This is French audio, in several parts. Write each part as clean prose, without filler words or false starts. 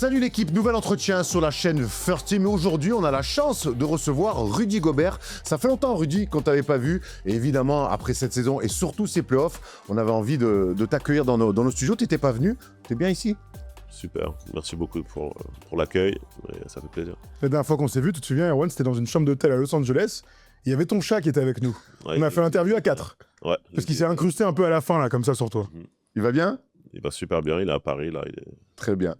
Salut l'équipe, nouvel entretien sur la chaîne First Team. Aujourd'hui, on a la chance de recevoir Rudy Gobert. Ça fait longtemps, Rudy, qu'on t'avait pas vu. Et évidemment, après cette saison et surtout ces playoffs, on avait envie de t'accueillir dans nos studios. T'étais pas venu, t'es bien ici? Super, merci beaucoup pour l'accueil, ça fait plaisir. La dernière fois qu'on s'est vu, tu te souviens, Erwan, c'était dans une chambre d'hôtel à Los Angeles. Il y avait ton chat qui était avec nous. Ouais, on a fait l'interview à 4. Ouais. Parce qu'il s'est incrusté un peu à la fin, là, comme ça, sur toi. Il va bien? Il va super bien, il est à Paris, là. Il est... Très bien.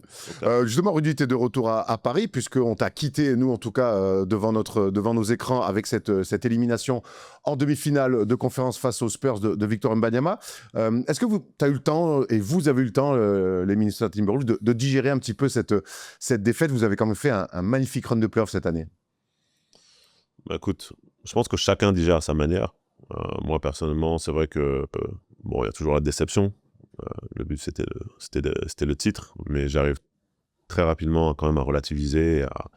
Justement, Rudy, tu es de retour à Paris, puisqu'on t'a quitté, nous en tout cas, devant nos écrans, avec cette élimination en demi-finale de conférence face aux Spurs de Victor Wembanyama. Est-ce que tu as eu le temps, et vous avez eu le temps, les Minnesota Timberwolves, de digérer un petit peu cette défaite? Vous avez quand même fait un magnifique run de playoff cette année. Bah, écoute, je pense que chacun digère à sa manière. Moi, personnellement, c'est vrai que bon, il y a toujours la déception. Le but, c'était le titre, mais j'arrive très rapidement quand même à relativiser, à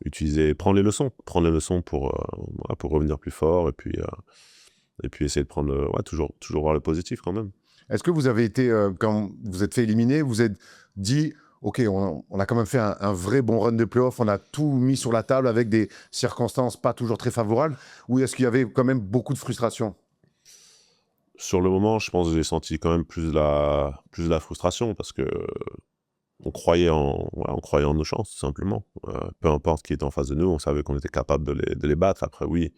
utiliser, prendre les leçons pour revenir plus fort et puis essayer de prendre toujours voir le positif quand même. Est-ce que vous avez été, quand vous êtes fait éliminer, vous êtes dit, OK, on a quand même fait un vrai bon run de playoff, on a tout mis sur la table avec des circonstances pas toujours très favorables, ou est-ce qu'il y avait quand même beaucoup de frustration? Sur le moment, je pense que j'ai senti quand même plus de la frustration parce que on croyait en nos chances, tout simplement. Peu importe qui était en face de nous, on savait qu'on était capable de les battre. Après, oui,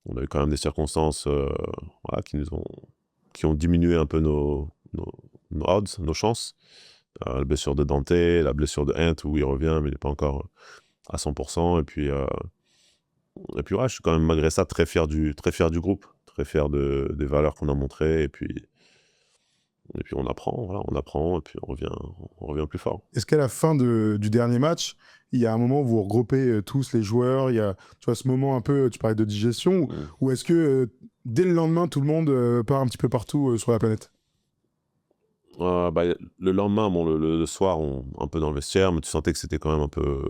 on a eu quand même des circonstances qui ont diminué un peu nos odds, nos chances. La blessure de Dante, la blessure de Ant, où il revient, mais il n'est pas encore à 100%. Et puis je suis quand même, malgré ça, très fier du groupe, très fier des valeurs qu'on a montrées. Et puis on apprend, et puis on revient plus fort. Est-ce qu'à la fin du dernier match, il y a un moment où vous regroupez tous les joueurs, il y a ce moment un peu, tu parlais de digestion, ou est-ce que dès le lendemain, tout le monde part un petit peu partout sur la planète? Le lendemain, bon, le soir, un peu dans le vestiaire, mais tu sentais que c'était quand même un peu...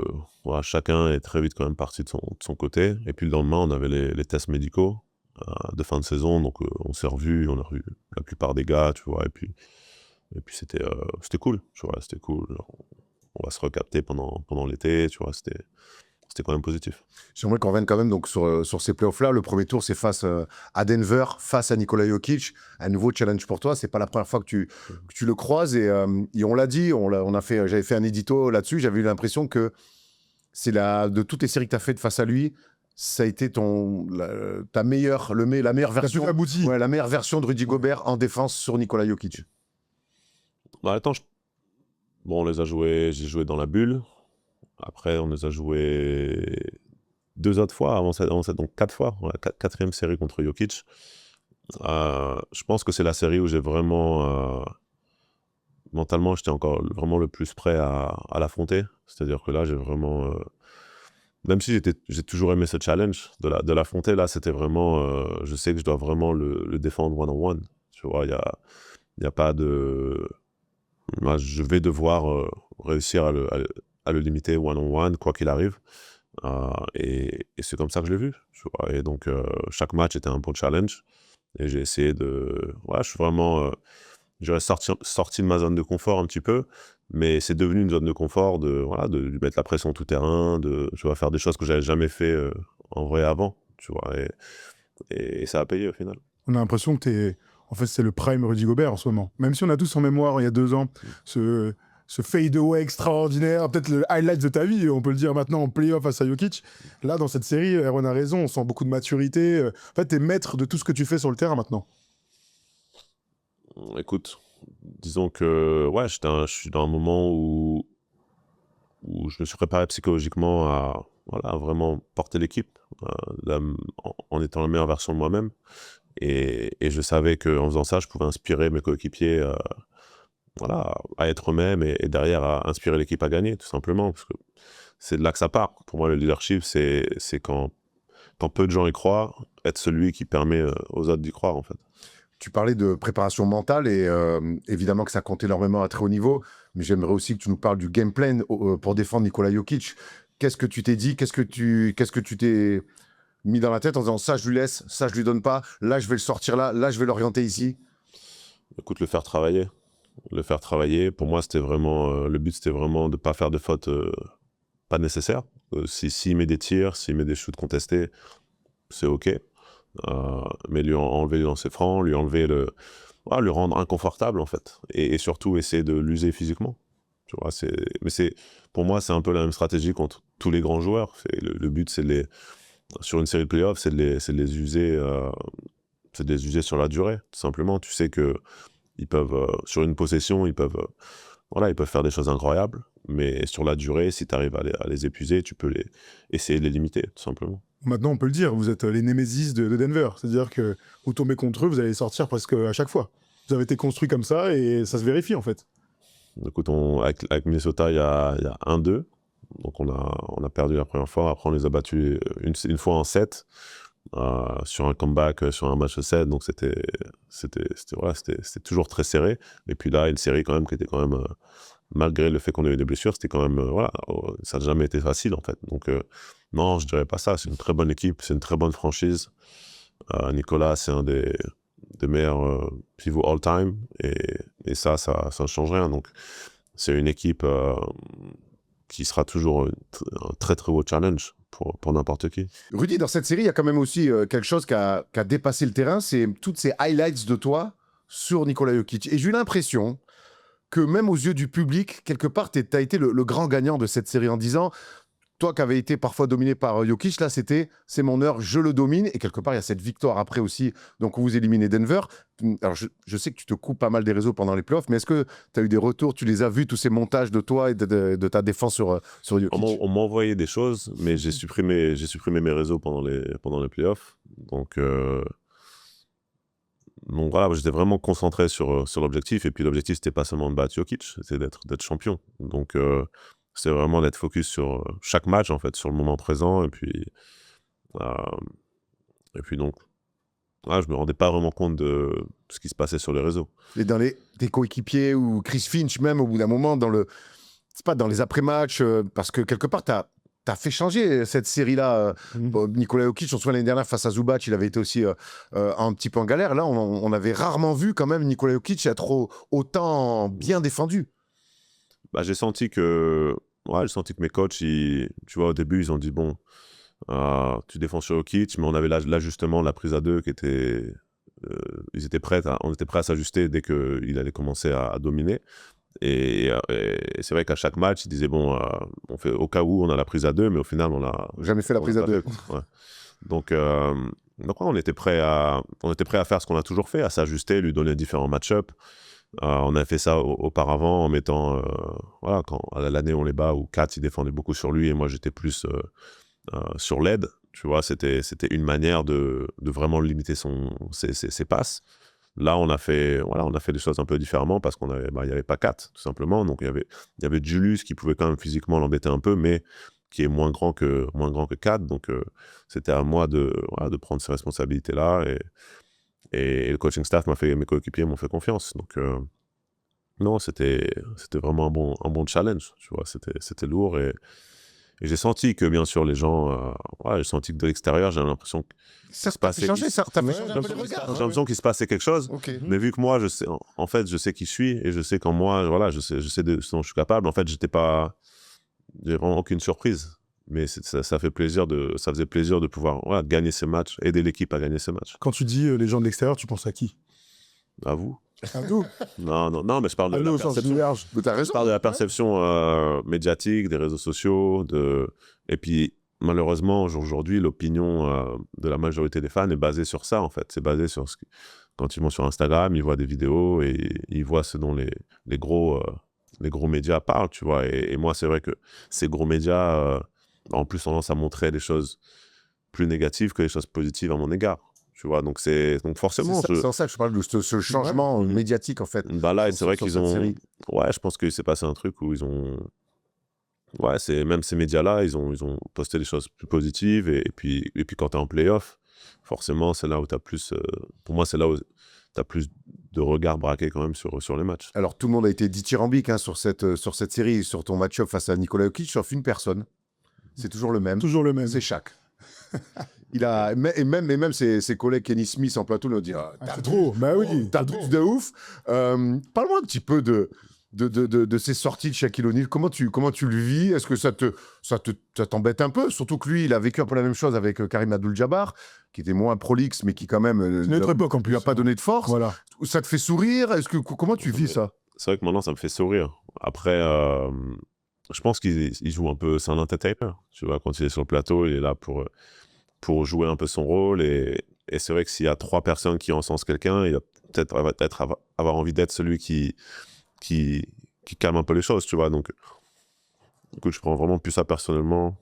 chacun est très vite quand même parti de son côté. Et puis le lendemain, on avait les tests médicaux de fin de saison, donc on s'est revus, on a revu la plupart des gars, tu vois, et puis c'était cool, tu vois, c'était cool. On va se recapter pendant l'été, tu vois, c'était quand même positif. J'aimerais qu'on revienne quand même donc, sur ces playoffs-là. Le premier tour, c'est face à Denver, face à Nikola Jokic. Un nouveau challenge pour toi. C'est pas la première fois que tu le croises. Et on l'a dit, j'avais fait un édito là-dessus. J'avais eu l'impression que de toutes les séries que tu as faites face à lui, ça a été la meilleure version. La meilleure version de Rudy Gobert en défense sur Nikola Jokic. Attends, on les a joués, j'ai joué dans la bulle. Après, on les a joués 2 autres fois, avant ça, donc 4 fois. Quatrième série contre Jokic. Je pense que c'est la série où j'ai vraiment... mentalement, j'étais encore vraiment le plus prêt à l'affronter. C'est-à-dire que là, j'ai vraiment... même si j'ai toujours aimé ce challenge de l'affronter, là, c'était vraiment... je sais que je dois vraiment le défendre one-on-one. Tu vois, il y a pas de... Moi, je vais devoir réussir à le limiter one-on-one, quoi qu'il arrive. Et c'est comme ça que je l'ai vu. Tu vois. Et donc, chaque match était un bon challenge. Et j'ai essayé de... je suis vraiment... j'aurais sorti de ma zone de confort un petit peu, mais c'est devenu une zone de confort de lui mettre la pression tout terrain, de faire des choses que j'avais jamais fait en vrai avant. Tu vois. Et ça a payé au final. On a l'impression que en fait, c'est le prime Rudy Gobert en ce moment. Même si on a tous en mémoire, il y a 2 ans, ce fade-away extraordinaire, peut-être le highlight de ta vie, on peut le dire maintenant en play-off face à Jokic. Là, dans cette série, Erwan a raison, on sent beaucoup de maturité. En fait, t'es maître de tout ce que tu fais sur le terrain maintenant. Écoute, disons que je suis dans un moment où je me suis préparé psychologiquement à vraiment porter l'équipe en étant la meilleure version de moi-même. Et je savais qu'en faisant ça, je pouvais inspirer mes coéquipiers à être eux-mêmes et derrière à inspirer l'équipe à gagner, tout simplement. Parce que c'est de là que ça part. Pour moi, le leadership, c'est quand peu de gens y croient, être celui qui permet aux autres d'y croire, en fait. Tu parlais de préparation mentale et évidemment que ça compte énormément à très haut niveau, mais j'aimerais aussi que tu nous parles du game plan pour défendre Nikola Jokic. Qu'est-ce que tu t'es dit? Qu'est-ce que tu t'es mis dans la tête en disant ça je lui laisse, ça je lui donne pas, là je vais le sortir là je vais l'orienter ici? Écoute, le faire travailler. le faire travailler. Pour moi, c'était vraiment le but, c'était vraiment de pas faire de fautes pas nécessaires. S'il met des tirs, s'il met des shoots contestés, c'est OK. Mais lui enlever le lancer franc, lui enlever lui rendre inconfortable en fait, et surtout essayer de l'user physiquement. Tu vois, pour moi, c'est un peu la même stratégie contre tous les grands joueurs. Le but, c'est sur une série de playoffs, c'est de les user, sur la durée, tout simplement. Tu sais que ils peuvent, sur une possession, ils peuvent faire des choses incroyables, mais sur la durée, si tu arrives à les épuiser, tu peux essayer de les limiter, tout simplement. Maintenant, on peut le dire, vous êtes les némésis de Denver. C'est-à-dire que vous tombez contre eux, vous allez sortir presque à chaque fois. Vous avez été construit comme ça et ça se vérifie en fait. Écoute, avec Minnesota, il y a 1-2. Donc on a perdu la première fois. Après, on les a battus une fois en 7 sur un comeback, sur un match de 7. Donc c'était toujours très serré. Et puis là, une série quand même qui était quand même, malgré le fait qu'on ait eu des blessures, c'était quand même, ça n'a jamais été facile en fait. Donc non, je dirais pas ça. C'est une très bonne équipe, c'est une très bonne franchise. Nicolas, c'est un des meilleurs pivots all-time. Et ça ne change rien. Donc c'est une équipe qui sera toujours un très très beau challenge pour n'importe qui. Rudy, dans cette série, il y a quand même aussi quelque chose qui a dépassé le terrain, c'est toutes ces highlights de toi sur Nikola Jokic. Et j'ai eu l'impression que même aux yeux du public, quelque part, tu as été le grand gagnant de cette série en disant, toi qui avais été parfois dominé par Jokic, là c'est mon heure, je le domine. Et quelque part, il y a cette victoire après aussi, donc vous éliminez Denver. Alors je sais que tu te coupes pas mal des réseaux pendant les playoffs, mais est-ce que tu as eu des retours, tu les as vus, tous ces montages de toi et de ta défense sur Jokic? On m'a envoyé des choses, mais j'ai supprimé mes réseaux pendant les playoffs. Donc voilà, j'étais vraiment concentré sur l'objectif. Et puis l'objectif, c'était pas seulement de battre Jokic, c'était d'être champion. Donc c'est vraiment d'être focus sur chaque match, en fait, sur le moment présent. Et puis donc, je me rendais pas vraiment compte de ce qui se passait sur les réseaux. Et dans tes coéquipiers ou Chris Finch même, au bout d'un moment, dans les après-matchs, parce que quelque part, tu as fait changer cette série-là. Nikola Jokic, on se souvient l'année dernière face à Zubac, il avait été aussi un petit peu en galère. Là, on avait rarement vu quand même Nikola Jokic être autant bien défendu. J'ai senti que mes coachs, tu vois, au début, ils ont dit, bon, tu défends sur Jokic, mais on avait l'ajustement, la prise à 2 qui était... on était prêts à s'ajuster dès qu'il allait commencer à dominer. Et c'est vrai qu'à chaque match, ils disaient, bon, on fait, au cas où, on a la prise à 2, mais au final, on n'a jamais fait la prise à 2. Ouais. Donc on était prêts à faire ce qu'on a toujours fait, à s'ajuster, lui donner différents match-ups. On a fait ça auparavant en mettant, quand à l'année on les bat, où Kat il défendait beaucoup sur lui et moi j'étais plus sur l'aide. Tu vois, c'était une manière de vraiment limiter ses passes. Là, on a fait des choses un peu différemment parce qu'il n'y avait pas Kat, tout simplement. Donc, il y avait Julius qui pouvait quand même physiquement l'embêter un peu, mais qui est moins grand que Kat. Donc, c'était à moi de prendre ces responsabilités-là. Et le coaching staff mes coéquipiers m'ont fait confiance. Donc, non, c'était vraiment un bon challenge. Tu vois, c'était lourd. Et j'ai senti que, bien sûr, les gens... j'ai senti que de l'extérieur, j'ai l'impression que... Ça t'a fait changer, ça t'a fait changer un peu les J'ai regards. l'impression qu'il se passait quelque chose. Okay. Mais vu que moi, je sais qui je suis et je sais qu'en moi, je sais de ce dont je suis capable. En fait, j'ai vraiment aucune surprise. Mais ça faisait plaisir de pouvoir gagner ces matchs, aider l'équipe à gagner ces matchs. Quand tu dis les gens de l'extérieur, tu penses à qui? À vous? À nous? Non, mais je parle de la perception. Mais t'as raison. Je parle de la perception médiatique, des réseaux sociaux, et puis malheureusement aujourd'hui l'opinion de la majorité des fans est basée sur ça en fait. C'est basé sur quand ils vont sur Instagram, ils voient des vidéos et ils voient ce dont les gros médias parlent, tu vois. Et moi c'est vrai que ces gros médias en plus tendance à montrer des choses plus négatives que des choses positives à mon égard. Tu vois, donc forcément... C'est en ça que je parle de ce changement médiatique, en fait. Là, c'est vrai qu'ils ont... Série. Ouais, je pense qu'il s'est passé un truc où ils ont... Ouais, même ces médias-là, ils ont posté des choses plus positives. Et puis quand tu es en play-off, forcément, c'est là où tu as plus... pour moi, c'est là où tu as plus de regard braqué quand même sur les matchs. Alors, tout le monde a été dithyrambique sur cette série, sur ton match-up face à Nikola Jokic, sauf une personne. C'est toujours le même. Toujours le même. C'est Shaq. Et même ses collègues Kenny Smith en plateau nous disent c'est trop. Bah oui. t'abuses de ouf. Parle-moi un petit peu de ces sorties de Shaquille O'Neal. Comment tu le vis? Est-ce que ça t'embête un peu? Surtout que lui, il a vécu un peu la même chose avec Karim Abdul-Jabbar, qui était moins prolixe, mais qui quand même C'est notre époque en plus. lui a pas donné de force. Voilà. Ça te fait sourire? Comment tu vis ça? C'est vrai que maintenant, ça me fait sourire. Après, je pense qu'il joue un peu, c'est un entertainer. Tu vois, quand il est sur le plateau, il est là pour jouer un peu son rôle. Et c'est vrai que s'il y a 3 personnes qui encensent quelqu'un, il va peut-être avoir envie d'être celui qui calme un peu les choses, tu vois. Donc, écoute, je prends vraiment plus ça personnellement.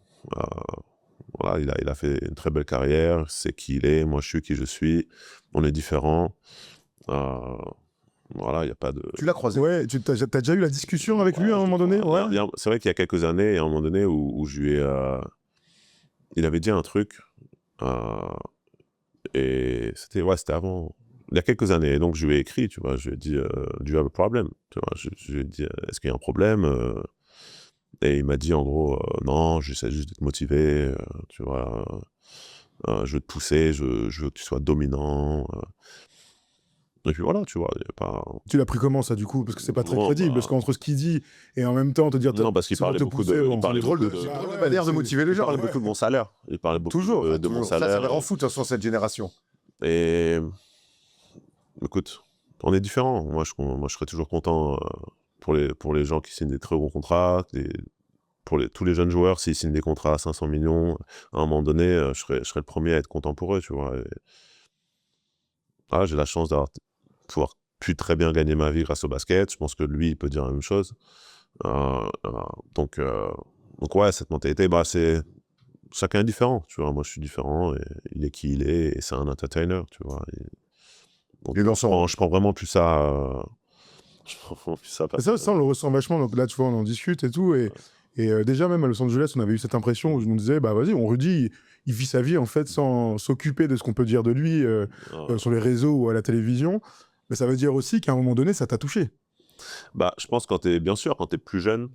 Voilà, il a fait une très belle carrière, c'est qui il est, moi je suis qui je suis, on est différents. Voilà, il n'y a pas de... Tu l'as croisé? Ouais, t'as déjà eu la discussion avec lui à un moment donné? Ouais. C'est vrai qu'il y a quelques années, il y a un moment donné où je lui ai... il avait dit un truc, et c'était avant... Il y a quelques années, et donc je lui ai écrit, tu vois, je lui ai dit « Do you have a problem ?» Tu vois, je lui ai dit « Est-ce qu'il y a un problème ?» Et il m'a dit en gros « Non, j'essaie juste d'être motivé, tu vois, je veux te pousser, je veux que tu sois dominant. » Et puis voilà, tu vois, il y a pas... Tu l'as pris comment ça du coup? Parce que c'est pas très Bon, crédible, bah... parce qu'entre ce qu'il dit et en même temps te dire... Non, parce qu'il parlait beaucoup de... C'est drôle de manière de motiver les gens. Il parlait beaucoup de mon salaire. Il parlait beaucoup Toujours, de mon ça salaire. me rend fou de toute façon cette génération. Et écoute, on est différents. Moi, je serais toujours content pour les gens qui signent des très gros contrats. Tous les jeunes joueurs, s'ils signent des contrats à 500 millions, à un moment donné, je serais le premier à être content pour eux, tu vois. J'ai la chance pouvoir pu très bien gagner ma vie grâce au basket. Je pense que lui, il peut dire la même chose. Donc ouais, cette mentalité, c'est... Chacun est différent, tu vois. Moi, je suis différent, et il est qui il est, et c'est un entertainer, tu vois. Donc, je prends vraiment plus ça... je prends vraiment plus ça. Ça, on le ressent vachement. Donc là, tu vois, on en discute et tout. Et déjà, même à Los Angeles, on avait eu cette impression où je nous disais, bah vas-y, on Rudy, il vit sa vie, en fait, sans s'occuper de ce qu'on peut dire de lui sur les réseaux ou à la télévision. Mais ça veut dire aussi qu'à un moment donné, ça t'a touché. Je pense bien sûr, quand t'es plus jeune,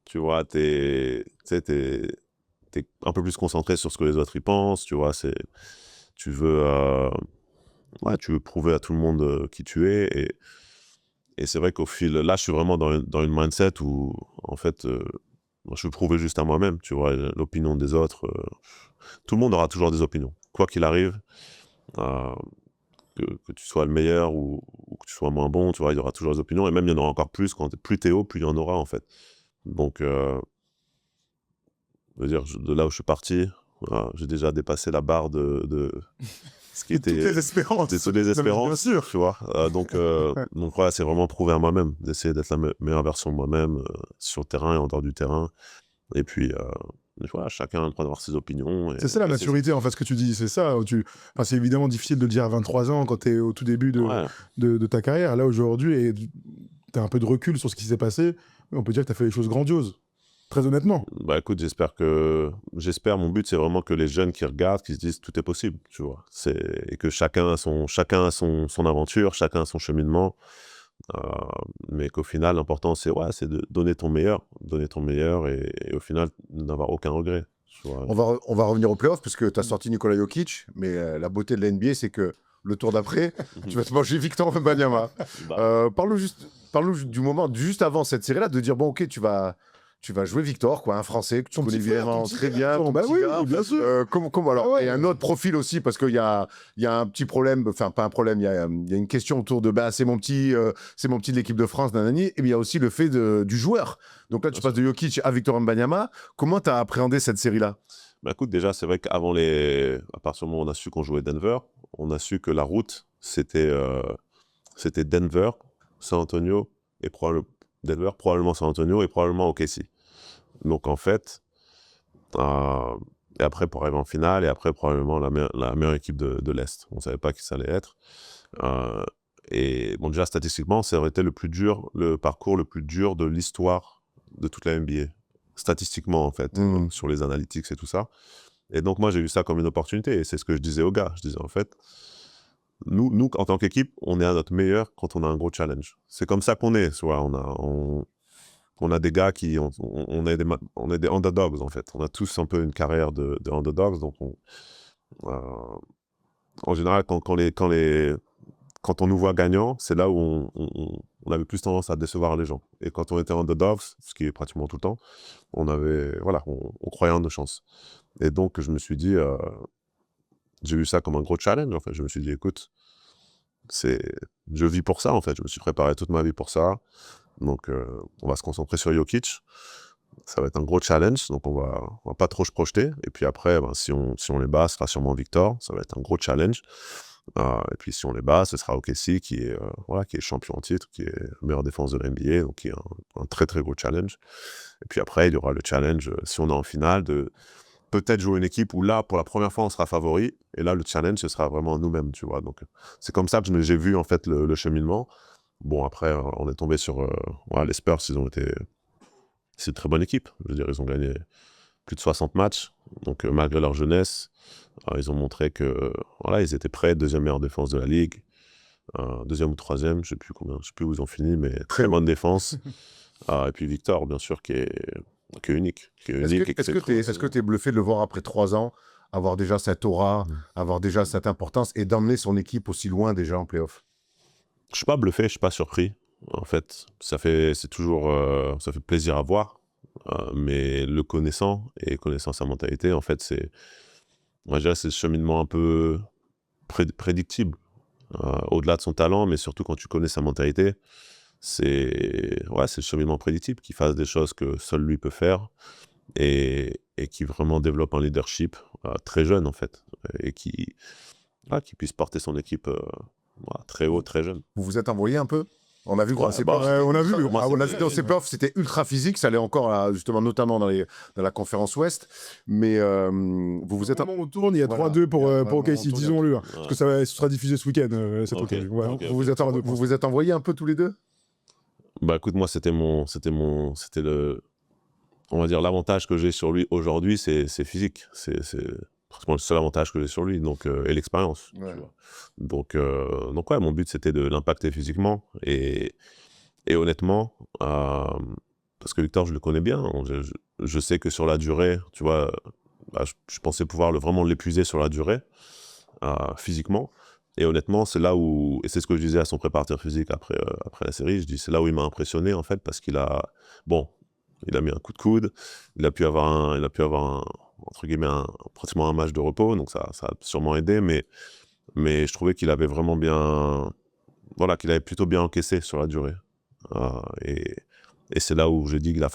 tu vois, t'es un peu plus concentré sur ce que les autres y pensent, tu vois, tu veux prouver à tout le monde qui tu es, et c'est vrai qu'au fil, là, je suis vraiment dans une mindset où, en fait, je veux prouver juste à moi-même, tu vois, l'opinion des autres, tout le monde aura toujours des opinions, quoi qu'il arrive, que tu sois le meilleur ou que tu sois moins bon, tu vois, il y aura toujours des opinions, et même il y en aura encore plus, plus t'es haut, plus il y en aura, en fait. Donc, je veux dire, de là où je suis parti, j'ai déjà dépassé la barre de ce qui était... Toutes les espérances. Toutes les espérances, bien sûr. Tu vois. Donc voilà, c'est vraiment prouver à moi-même, d'essayer d'être la meilleure version de moi-même sur le terrain et en dehors du terrain. Et puis, voilà, chacun a le droit d'avoir ses opinions. C'est ça la maturité, en fait, ce que tu dis. C'est ça. C'est évidemment difficile de le dire à 23 ans quand tu es au tout début de ta carrière. Là, aujourd'hui, tu as un peu de recul sur ce qui s'est passé. On peut dire que tu as fait des choses grandioses. Très honnêtement. Écoute, mon but, c'est vraiment que les jeunes qui regardent, qui se disent tout est possible, tu vois. Et que chacun a son aventure, chacun a son cheminement. Mais qu'au final, l'important, c'est de donner ton meilleur et au final, n'avoir aucun regret. Tu vois. On va revenir au playoff parce que tu as sorti Nikola Jokic, mais la beauté de la NBA, c'est que le tour d'après, tu vas te manger Victor Wembanyama. Parle-nous du moment, juste avant cette série-là, de dire bon, ok, tu vas jouer Victor, quoi, un Français que tu connais vraiment très bien. Oui, bien sûr. Alors, et un autre profil aussi, parce qu'il y a un petit problème, enfin, pas un problème, il y a une question autour de c'est mon petit de l'équipe de France, nanani, et il y a aussi le fait du joueur. Donc là, tu passes de Jokic à Victor Wembanyama. Comment tu as appréhendé cette série-là? Écoute, déjà, c'est vrai à partir du moment où on a su qu'on jouait Denver, on a su que la route, c'était Denver, San Antonio, et Denver, probablement San Antonio, et probablement OKC. Donc en fait, et après pour arriver en finale, et après probablement la meilleure équipe de l'Est. On ne savait pas qui ça allait être. Et bon, déjà statistiquement, ça aurait été le parcours le plus dur de l'histoire de toute la NBA. Statistiquement en fait, sur les analytics et tout ça. Et donc moi j'ai vu ça comme une opportunité, et c'est ce que je disais aux gars. Je disais en fait, nous en tant qu'équipe, on est à notre meilleur quand on a un gros challenge. C'est comme ça qu'on est, tu vois. On a des gars on est des underdogs en fait. On a tous un peu une carrière de underdogs, donc Euh, en général, quand on nous voit gagnants, c'est là où on avait plus tendance à décevoir les gens. Et quand on était underdogs, ce qui est pratiquement tout le temps, on croyait en nos chances. Et donc, je me suis dit, j'ai vu ça comme un gros challenge, en fait. Je me suis dit, écoute, je vis pour ça, en fait. Je me suis préparé toute ma vie pour ça. Donc, on va se concentrer sur Jokic. Ça va être un gros challenge, donc on va pas trop se projeter. Et puis après, si on les bat, ce sera sûrement Victor. Ça va être un gros challenge. Et puis si on les bat, ce sera OKC qui est champion en titre, qui est meilleure défense de la NBA, donc qui est un très très gros challenge. Et puis après, il y aura le challenge, si on est en finale, de peut-être jouer une équipe où là, pour la première fois, on sera favori. Et là, le challenge, ce sera vraiment nous-mêmes, tu vois. Donc c'est comme ça que j'ai vu en fait le cheminement. Bon, après, on est tombé sur les Spurs, c'est une très bonne équipe. Je veux dire, ils ont gagné plus de 60 matchs. Donc, malgré leur jeunesse, ils ont montré que ils étaient prêts. Deuxième meilleure défense de la ligue. Deuxième ou troisième, je ne sais plus où ils ont fini, mais très bonne défense. Et puis Victor, bien sûr, qui est unique. Est-ce que tu es bluffé de le voir après 3 ans, avoir déjà cette aura, avoir déjà cette importance et d'emmener son équipe aussi loin déjà en play-off? Je ne suis pas bluffé, je ne suis pas surpris. En fait, ça fait plaisir à voir. Mais le connaissant et connaissant sa mentalité, en fait, c'est ce cheminement un peu prédictible. Au-delà de son talent, mais surtout quand tu connais sa mentalité, c'est le cheminement prédictible, qu'il fasse des choses que seul lui peut faire et qui vraiment développe un leadership très jeune, en fait, et qui puisse porter son équipe très haut, très jeune. Vous vous êtes envoyé un peu? On a vu on a vu. On a vu dans ces playoffs, c'était ultra physique, ça allait encore justement notamment dans la conférence Ouest, mais vous vous êtes... Au moment où on tourne, il y a 3-2 pour OKC, disons-le, parce que ça sera diffusé ce week-end, cette occasion. Vous vous êtes envoyés un peu tous les deux? Bah écoute, moi c'était on va dire l'avantage que j'ai sur lui aujourd'hui, c'est physique. C'est pratiquement le seul avantage que j'ai sur lui, donc et l'expérience. Ouais. Tu vois. Donc mon but c'était de l'impacter physiquement et honnêtement, parce que Victor je le connais bien, je sais que sur la durée, tu vois, je pensais pouvoir vraiment l'épuiser sur la durée physiquement. Et honnêtement, c'est là où, et c'est ce que je disais à son préparateur physique après la série, je dis c'est là où il m'a impressionné en fait, parce qu'il a mis un coup de coude, il a pu avoir entre guillemets pratiquement un match de repos, donc ça a sûrement aidé, mais je trouvais qu'il avait vraiment bien, qu'il avait plutôt bien encaissé sur la durée. Et c'est là où j'ai dit qu'il a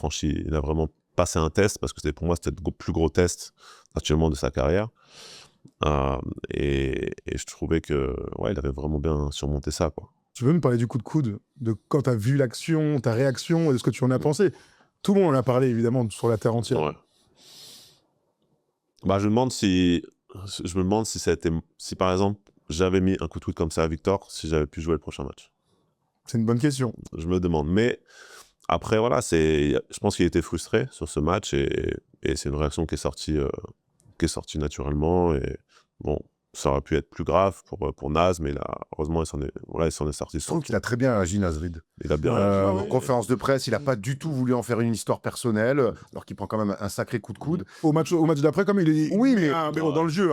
vraiment passé un test, parce que pour moi c'était le plus gros test actuellement de sa carrière. Et je trouvais que il avait vraiment bien surmonté ça, quoi. Tu veux me parler du coup de coude, de quand tu as vu l'action, ta réaction, et de ce que tu en as pensé? Tout le monde en a parlé, évidemment, sur la terre entière. Ouais. Je me demande si si par exemple j'avais mis un coup de coude comme ça à Victor, si j'avais pu jouer le prochain match. C'est une bonne question. Je me demande, mais après je pense qu'il était frustré sur ce match et c'est une réaction qui est sortie naturellement, et bon, ça aurait pu être plus grave pour Naz, mais là, heureusement, il s'en est sorti. Je trouve qu'il a très bien agi, Nasrid. Il a bien agi. En conférence de presse, il n'a pas du tout voulu en faire une histoire personnelle, alors qu'il prend quand même un sacré coup de coude. Au match d'après, comme il est... Oui, mais bon, dans le jeu.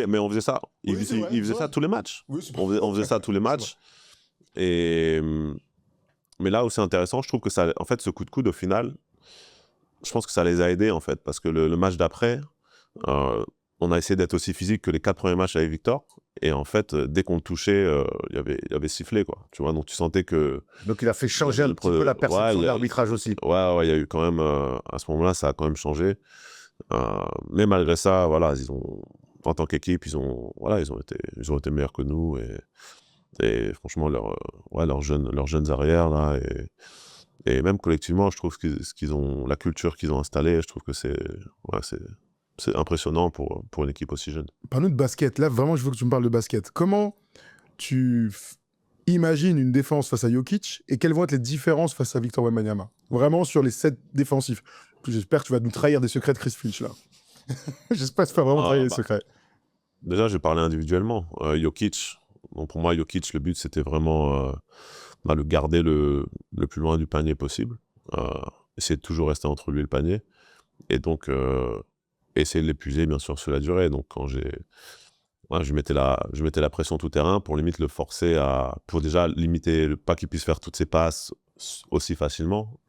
Mais on faisait ça. Il faisait ça tous les matchs. Oui, On faisait ça tous les matchs. Mais là où c'est intéressant, je trouve que ça, en fait, ce coup de coude, au final, je pense que ça les a aidés, en fait, parce que le match d'après, on a essayé d'être aussi physique que les 4 premiers matchs avec Victor. Et en fait, dès qu'on le touchait, il y avait sifflé, quoi. Tu vois, donc tu sentais que... Donc il a fait changer un petit peu la perception de l'arbitrage aussi. Ouais, il y a eu quand même... à ce moment-là, ça a quand même changé. Mais malgré ça, en tant qu'équipe, ils ont été meilleurs que nous. Et franchement, leurs jeunes arrières, là, et même collectivement, je trouve la culture qu'ils ont installée, je trouve que c'est impressionnant pour une équipe aussi jeune. Parle-nous de basket. Là, vraiment, je veux que tu me parles de basket. Comment tu imagines une défense face à Jokic et quelles vont être les différences face à Victor Wembanyama? Vraiment sur les 7 défensifs. J'espère que tu vas nous trahir des secrets de Chris Finch, là. J'espère que tu vas vraiment trahir des secrets. Déjà, je vais parler individuellement. Jokic, donc pour moi, Jokic, le but, c'était vraiment le garder le plus loin du panier possible. Essayer de toujours rester entre lui et le panier. Et donc... essayer de l'épuiser, bien sûr, sur la durée. Donc, quand j'ai Ouais, je mettais la pression tout terrain pour limite le forcer pour déjà limiter, pas qu'il puisse faire toutes ses passes aussi facilement,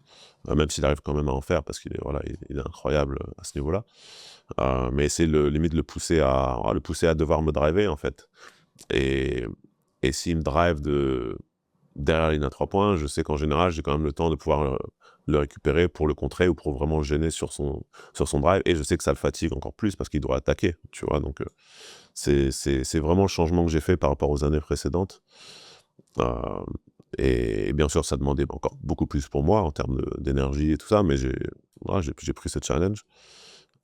même s'il arrive quand même à en faire parce qu'il est, voilà, il est incroyable à ce niveau-là. Mais c'est limite le pousser à devoir me driver en fait. Et s'il me drive derrière la ligne à 3 points, je sais qu'en général, j'ai quand même le temps de pouvoir le récupérer pour le contrer ou pour vraiment le gêner sur son drive. Et je sais que ça le fatigue encore plus parce qu'il doit attaquer, tu vois. Donc, c'est vraiment le changement que j'ai fait par rapport aux années précédentes. Et bien sûr, ça demandait encore beaucoup plus pour moi en termes d'énergie et tout ça, mais j'ai pris ce challenge.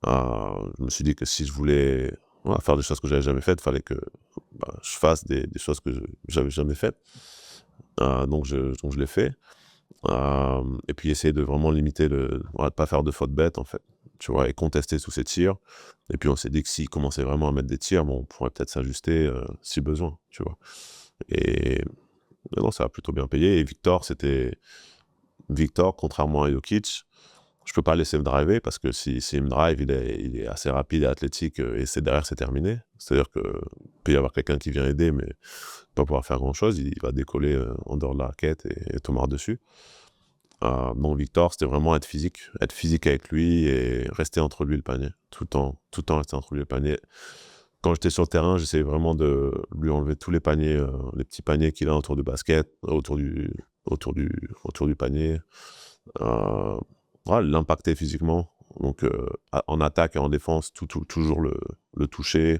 Je me suis dit que si je voulais faire des choses que j'avais jamais faites, il fallait que je fasse des choses que j'avais jamais faites. Donc je l'ai fait. Et puis essayer de vraiment limiter de pas faire de fautes bêtes en fait, tu vois, et contester tous ces tirs. Et puis on s'est dit que s'il commençait vraiment à mettre des tirs, on pourrait peut-être s'ajuster si besoin, tu vois. Et non, ça a plutôt bien payé. Et Victor, contrairement à Jokic, je peux pas laisser me driver parce que s'il me drive, il est assez rapide et athlétique et derrière c'est terminé. C'est-à-dire que peut y avoir quelqu'un qui vient aider, mais pas pouvoir faire grand-chose. Il va décoller en dehors de la raquette et tomber dessus. Donc Victor, c'était vraiment être physique avec lui et rester entre lui et le panier. Tout le temps rester entre lui et le panier. Quand j'étais sur le terrain, j'essayais vraiment de lui enlever tous les paniers, les petits paniers qu'il a autour du basket, autour du panier. L'impacter physiquement. Donc en attaque et en défense, toujours le toucher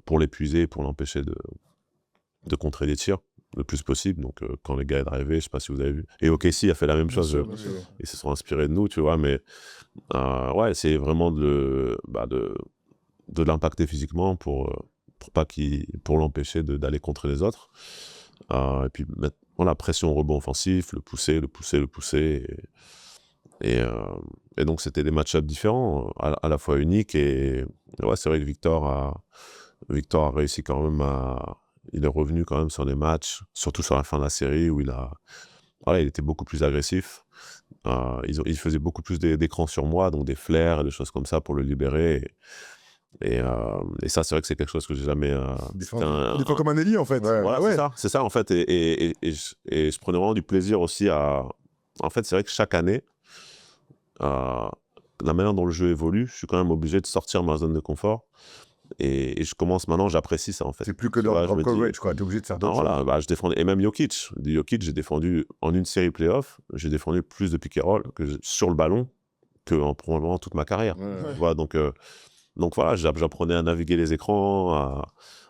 pour l'épuiser, pour l'empêcher de contrer des tirs le plus possible. Donc quand les gars est arrivé, je sais pas si vous avez vu. Et OKC a fait la même chose. Ils se sont inspirés de nous, tu vois. Mais c'est vraiment de l'impacter physiquement pour l'empêcher d'aller contre les autres. Et puis mettre la pression au rebond offensif, le pousser. Et donc c'était des match-ups différents, à la fois uniques. Et c'est vrai que Victor a réussi quand même il est revenu quand même sur des matchs, surtout sur la fin de la série où il était beaucoup plus agressif. Il faisait beaucoup plus d'écrans sur moi, donc des flares et des choses comme ça pour le libérer. Et ça, c'est vrai que c'est quelque chose que j'ai jamais. Des fois comme un ailier en fait. Voilà, c'est ça en fait. Et je prenais vraiment du plaisir aussi En fait, c'est vrai que chaque année, la manière dont le jeu évolue, je suis quand même obligé de sortir ma zone de confort. Et je commence maintenant, j'apprécie ça en fait. C'est plus que dans le coverage, quoi. T'es obligé de faire d'autres choses. Je défendais, et même Jokic, j'ai défendu en une série playoff, j'ai défendu plus de pick and roll sur le ballon que probablement toute ma carrière. Voilà, donc voilà, j'apprenais à naviguer les écrans,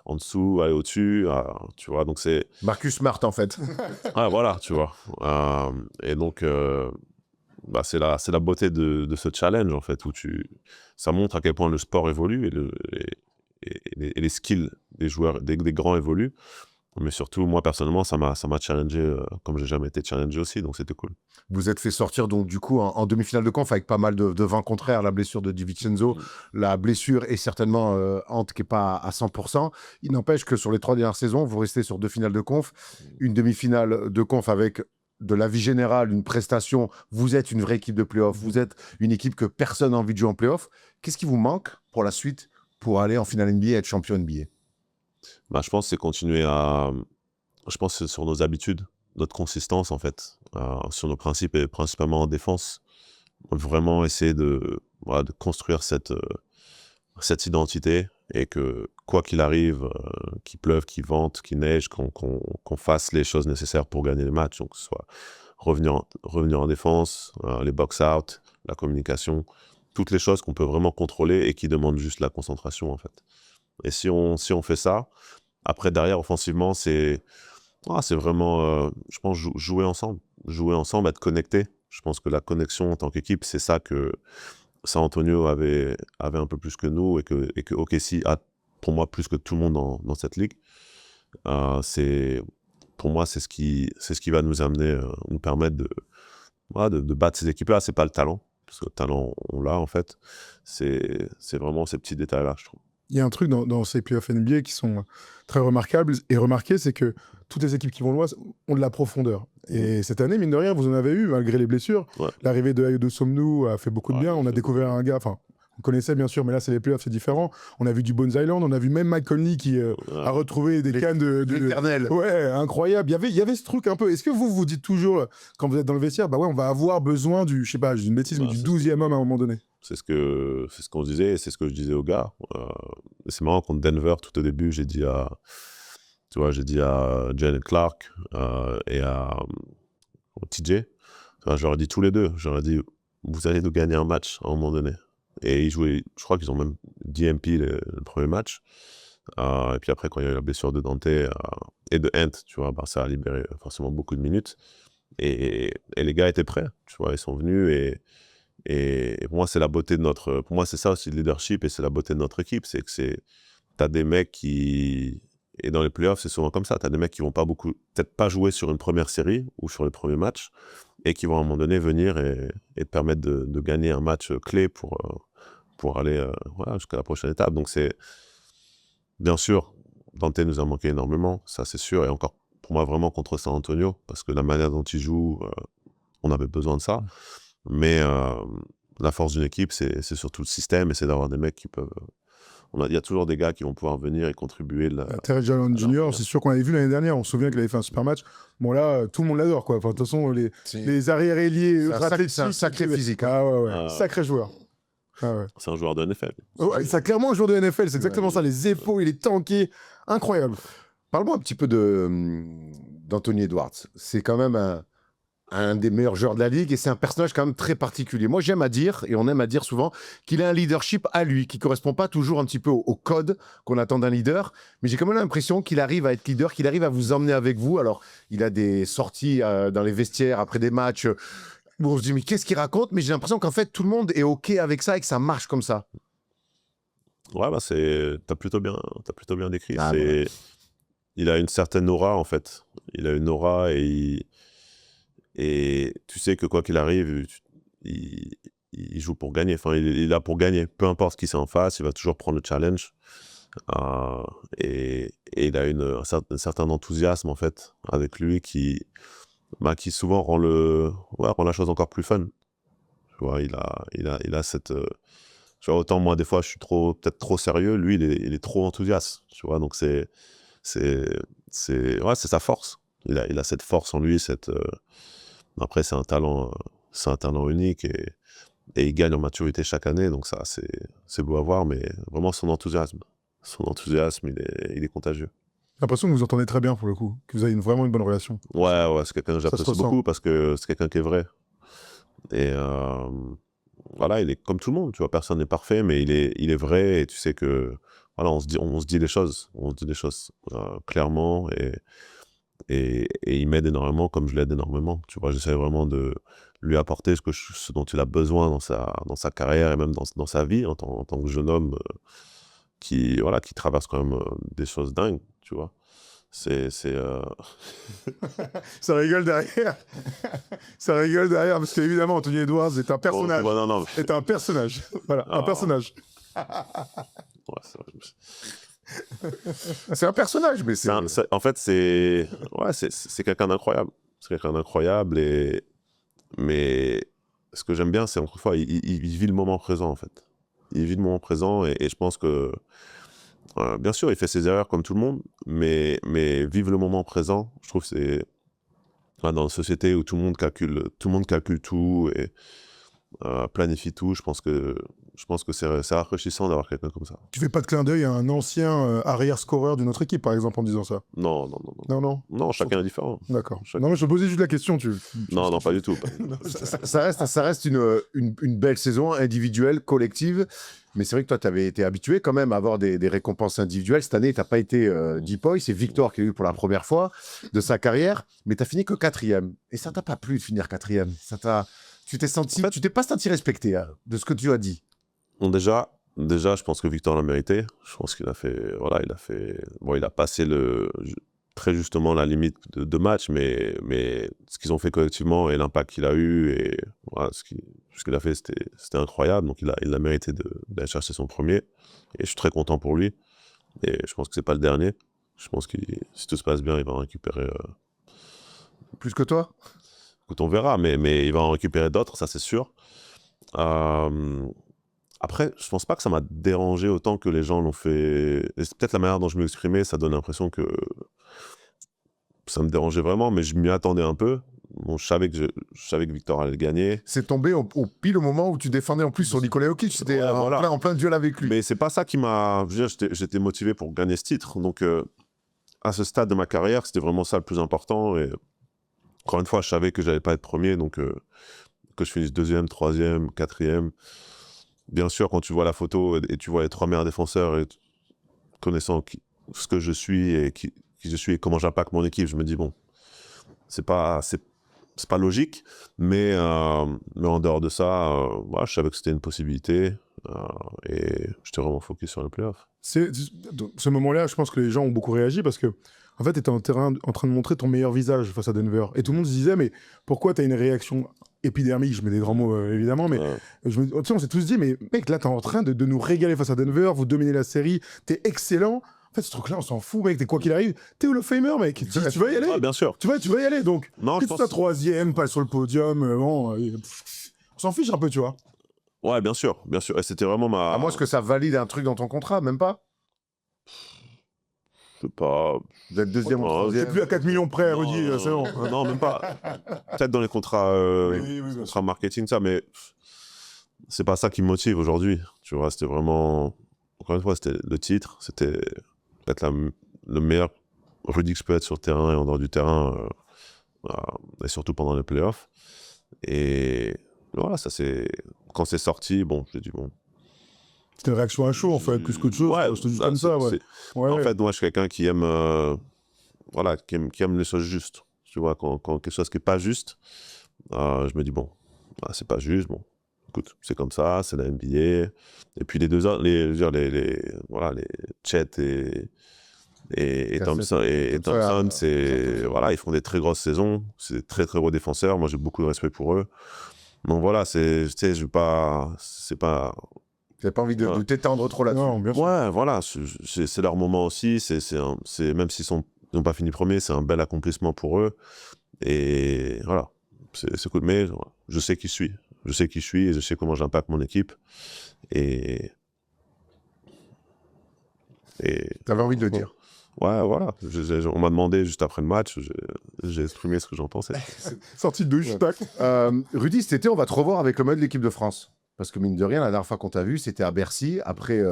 en dessous, aller au-dessus, tu vois, donc c'est... Marcus Smart, en fait. Voilà, tu vois. Et donc, c'est la beauté de ce challenge, en fait, où ça montre à quel point le sport évolue et les skills des joueurs, des grands évoluent. Mais surtout, moi, personnellement, ça m'a challengé comme j'ai jamais été challengé aussi, donc c'était cool. Vous êtes fait sortir, donc, du coup, en demi-finale de conf avec pas mal de vents contraires, la blessure de DiVincenzo, la blessure est certainement Ant qui n'est pas à 100%. Il n'empêche que sur les 3 dernières saisons, vous restez sur 2 finales de conf, une demi-finale de conf avec de la vie générale, une prestation. Vous êtes une vraie équipe de play-off, vous êtes une équipe que personne n'a envie de jouer en play-off. Qu'est-ce qui vous manque pour la suite, pour aller en finale NBA et être champion NBA? Je pense que c'est continuer je pense que c'est sur nos habitudes, notre consistance en fait, sur nos principes et principalement en défense. Vraiment essayer de construire cette identité et que quoi qu'il arrive, qu'il pleuve, qu'il vente, qu'il neige, qu'on fasse les choses nécessaires pour gagner les matchs. Donc que ce soit revenir en défense, les box-out, la communication, toutes les choses qu'on peut vraiment contrôler et qui demandent juste la concentration en fait. Et si on fait ça, après derrière offensivement, c'est vraiment, je pense, jouer ensemble, être connecté. Je pense que la connexion en tant qu'équipe, c'est ça que San Antonio avait un peu plus que nous et que OKC a pour moi plus que tout le monde dans cette ligue. Pour moi, c'est ce qui va nous amener, nous permettre de battre ces équipes-là. C'est pas le talent, parce que le talent on l'a en fait. C'est vraiment ces petits détails-là, je trouve. Il y a un truc dans ces playoffs NBA qui sont très remarquables et remarqués, c'est que toutes les équipes qui vont loin ont de la profondeur. Et cette année, mine de rien, vous en avez eu, malgré les blessures. Ouais. L'arrivée de Ayo Somnou a fait beaucoup de bien. On a découvert un gars, enfin, connaissais bien sûr, mais là c'est les playoffs, c'est différent. On a vu du Bones Island, on a vu même Mike Conley qui a retrouvé des cannes de L'éternel. Ouais, incroyable. Il y avait ce truc un peu. Est-ce que vous vous dites toujours, quand vous êtes dans le vestiaire, bah ouais, on va avoir besoin du, je sais pas, je dis une bêtise, mais du 12e homme à un moment donné. C'est ce qu'on disait, et c'est ce que je disais aux gars. C'est marrant, contre Denver, tout au début, j'ai dit à Jalen Clark et à TJ, je leur ai dit tous les deux, je leur ai dit, vous allez nous gagner un match à un moment donné. Et ils jouaient, je crois qu'ils ont même DMP le premier match. Et puis après, quand il y a eu la blessure de Dante et de Ant, tu vois, bah, ça a libéré forcément beaucoup de minutes. Et les gars étaient prêts, tu vois, ils sont venus et pour moi, c'est la beauté de notre... Pour moi, c'est ça aussi le leadership et c'est la beauté de notre équipe. C'est que t'as des mecs qui... Et dans les playoffs, c'est souvent comme ça. T'as des mecs qui vont peut-être pas jouer sur une première série ou sur les premiers matchs et qui vont à un moment donné venir et te permettre de gagner un match clé pour aller voilà, jusqu'à la prochaine étape. Donc c'est... Bien sûr, Dante nous a manqué énormément, ça c'est sûr. Et encore, pour moi, vraiment contre San Antonio, parce que la manière dont il joue, on avait besoin de ça. Mais la force d'une équipe, c'est surtout le système et c'est d'avoir des mecs qui peuvent... Il y a toujours des gars qui vont pouvoir venir et contribuer. Terry Jalen Jr., c'est sûr qu'on l'avait vu l'année dernière. On se souvient qu'il avait fait un super match. Bon, là, tout le monde l'adore, quoi. Enfin, de toute façon, les arrière-ailiers ultra athlétiques. C'est un sacré physique. Hein. Ah ouais. Sacré joueur. Ah ouais. C'est un joueur de NFL. Ouais, c'est clairement un joueur de NFL. C'est exactement ça. Les épaules, il est tanké. Incroyable. Parle-moi un petit peu d'Anthony Edwards. C'est quand même un des meilleurs joueurs de la ligue et c'est un personnage quand même très particulier. Moi, j'aime à dire, et on aime à dire souvent, qu'il a un leadership à lui, qui correspond pas toujours un petit peu au code qu'on attend d'un leader, mais j'ai quand même l'impression qu'il arrive à être leader, qu'il arrive à vous emmener avec vous. Alors, il a des sorties dans les vestiaires après des matchs où on se dit, mais qu'est-ce qu'il raconte? Mais j'ai l'impression qu'en fait, tout le monde est OK avec ça et que ça marche comme ça. Ouais, bah t'as plutôt bien décrit. Ah, Il a une certaine aura, en fait. Il a une aura et tu sais que quoi qu'il arrive, il joue pour gagner. Enfin, il est là pour gagner. Peu importe ce qui c'est en face, il va toujours prendre le challenge. Et il a un certain enthousiasme, en fait, avec lui qui souvent rend la chose encore plus fun. Tu vois, il a cette... tu vois, autant moi, des fois, je suis peut-être trop sérieux. Lui, il est trop enthousiaste. Tu vois, donc c'est sa force. Il a cette force en lui, après, c'est un talent unique et il gagne en maturité chaque année, donc ça, c'est beau à voir, mais vraiment son enthousiasme, il est contagieux. J'ai l'impression que vous entendez très bien pour le coup, que vous avez vraiment une bonne relation. Ouais, c'est quelqu'un que j'apprécie beaucoup parce que c'est quelqu'un qui est vrai. Et voilà, il est comme tout le monde, tu vois, personne n'est parfait, mais il est vrai et tu sais que, voilà, on se dit les choses, clairement et il m'aide énormément comme je l'aide énormément. Tu vois, j'essaie vraiment de lui apporter ce dont il a besoin dans sa carrière et même dans sa vie en tant que jeune homme qui traverse quand même des choses dingues, tu vois. Ça rigole derrière. Ça rigole derrière parce qu'évidemment, Anthony Edwards est un personnage. Bon, non. Est un personnage. Voilà, un personnage. Ouais, c'est vrai. C'est un personnage, mais c'est... En fait, c'est quelqu'un d'incroyable. C'est quelqu'un d'incroyable, mais ce que j'aime bien, c'est encore une fois, il vit le moment présent, en fait. Il vit le moment présent, et je pense que, bien sûr, il fait ses erreurs comme tout le monde, mais vivre le moment présent, je trouve que c'est... dans une société où tout le monde calcule tout, et planifie tout, je pense que c'est rafraîchissant d'avoir quelqu'un comme ça. Tu fais pas de clin d'œil à un ancien arrière-scoreur d'une autre équipe, par exemple, en disant ça? Non. Non, chacun est différent. D'accord. Non, mais je posais juste la question. Non, pas du tout. Ça reste une belle saison individuelle, collective. Mais c'est vrai que toi, tu avais été habitué quand même à avoir des récompenses individuelles. Cette année, tu n'as pas été Deepoy. C'est Victor qui a eu pour la première fois de sa carrière. Mais tu as fini que 4e. Et ça t'a pas plu de finir 4e. Tu t'es pas senti respecté de ce que tu as dit. Bon, déjà, je pense que Victor l'a mérité. Je pense qu'il a fait... Voilà, il a passé très justement la limite de match, mais ce qu'ils ont fait collectivement et l'impact qu'il a eu, et voilà, ce qu'il a fait, c'était incroyable. Donc, il a mérité d'aller chercher son premier. Et je suis très content pour lui. Et je pense que c'est pas le dernier. Je pense que si tout se passe bien, il va en récupérer... Plus que toi? Écoute, on verra, mais il va en récupérer d'autres, ça c'est sûr. Après, je pense pas que ça m'a dérangé autant que les gens l'ont fait. Et c'est peut-être la manière dont je m'exprimais, ça donne l'impression que ça me dérangeait vraiment, mais je m'y attendais un peu. Bon, je savais que Victor allait gagner. C'est tombé au pile au moment où tu défendais en plus sur Nikola Jokic. C'était Ouais, voilà. en plein duel avec lui. Mais c'est pas ça qui m'a. Je veux dire, j'étais motivé pour gagner ce titre. Donc, à ce stade de ma carrière, c'était vraiment ça le plus important. Et encore une fois, je savais que j'allais pas être premier, donc que je finisse 2e, 3e, 4e. Bien sûr, quand tu vois la photo et tu vois les 3 meilleurs défenseurs et connaissant ce que je suis et qui je suis et comment j'impacte mon équipe, je me dis bon, c'est pas logique, mais en dehors de ça, je savais que c'était une possibilité et j'étais vraiment focus sur le playoff. Dans ce moment-là, je pense que les gens ont beaucoup réagi parce que, en fait, tu étais en train de montrer ton meilleur visage face à Denver. Et tout le monde se disait, mais pourquoi tu as une réaction épidermique? Je mets des grands mots, évidemment, mais tu sais, on s'est tous dit, mais mec, là, t'es en train de nous régaler face à Denver, vous dominez la série, t'es excellent. En fait, ce truc-là, on s'en fout, mec, t'es quoi qu'il arrive. T'es Hall of Famer, mec. Tu vas y aller. Ouais, bien sûr. Tu vas y aller, donc. Non, Que je tu sois pense... 3e, pas sur le podium, on s'en fiche un peu, tu vois. Ouais, bien sûr, bien sûr. Et c'était vraiment ma... À moins que ça valide un truc dans ton contrat, même pas. Je sais pas... Vous êtes 2e ou Non, 3e. T'es plus à 4 millions près, Rudy, c'est bon. Non, même pas. Peut-être dans les contrats, Oui, bien contrats marketing, ça, mais c'est pas ça qui me motive aujourd'hui. Tu vois, c'était vraiment... Encore une fois, c'était le titre, c'était peut-être le meilleur Rudy que je peux être sur le terrain et en dehors du terrain, et surtout pendant les playoffs. Et voilà, ça c'est... Quand c'est sorti, bon, j'ai dit bon... C'était une réaction à chaud, en fait, plus qu'autre chose. Ouais, C'était juste comme ça, ouais. En fait, moi, je suis quelqu'un qui aime... voilà, qui aime les choses justes. Tu vois, quand quelque chose qui n'est pas juste, je me dis, bon, c'est pas juste, bon, écoute, c'est comme ça, c'est la NBA. Et puis les deux autres, les Chet et Thompson, voilà, ils font des très grosses saisons, c'est des très très gros défenseurs, moi j'ai beaucoup de respect pour eux. Donc voilà, tu sais, c'est pas... T'as pas envie de t'étendre trop là-dessus. Non, bien sûr. Ouais, voilà, c'est leur moment aussi, même s'ils n'ont pas fini premier, c'est un bel accomplissement pour eux. Et voilà, c'est cool. Mais je sais qui je suis. Je sais qui je suis et je sais comment j'impacte mon équipe. Et T'avais envie de le dire. ouais, voilà. On m'a demandé juste après le match, j'ai exprimé ce que j'en pensais. Sortie de douche, tac. Rudy, cet été, on va te revoir avec le mode de l'équipe de France. Parce que mine de rien, la dernière fois qu'on t'a vu, c'était à Bercy, après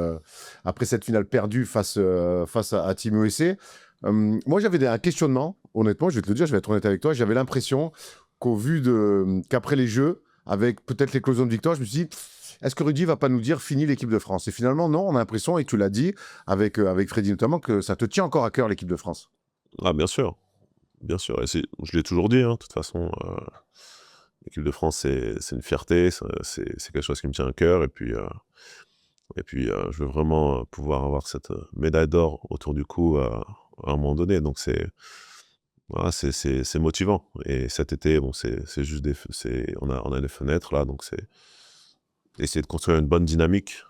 cette finale perdue face à Team USA. Moi, j'avais un questionnement. Honnêtement, je vais te le dire, je vais être honnête avec toi. J'avais l'impression qu'après les Jeux, avec peut-être l'éclosion de victoire, je me suis dit, est-ce que Rudy va pas nous dire fini l'équipe de France? Et finalement, non, on a l'impression, et tu l'as dit, avec Freddy notamment, que ça te tient encore à cœur l'équipe de France. Ah, bien sûr. Bien sûr. Et je l'ai toujours dit, hein, de toute façon. L'équipe de France, c'est une fierté, c'est quelque chose qui me tient à cœur. Et puis, je veux vraiment pouvoir avoir cette médaille d'or autour du cou à un moment donné. Donc, voilà, c'est motivant. Et cet été, bon, c'est juste on a les fenêtres là, donc c'est essayer de construire une bonne dynamique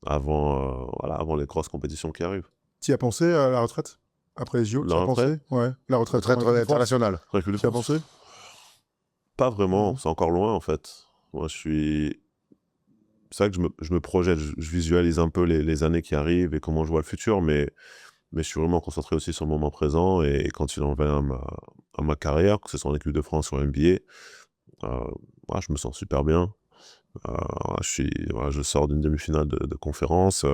avant les grosses compétitions qui arrivent. Tu y as pensé à la retraite? Après les JO, tu y as pensé? Ouais, la retraite internationale. Tu y as pensé? Pas vraiment, c'est encore loin en fait. Moi, c'est vrai que je me projette, je visualise un peu les années qui arrivent et comment je vois le futur, mais je suis vraiment concentré aussi sur le moment présent. Et quand il en vient à ma carrière, que ce soit en équipe de France ou en NBA, je me sens super bien. Je sors d'une demi-finale de conférence.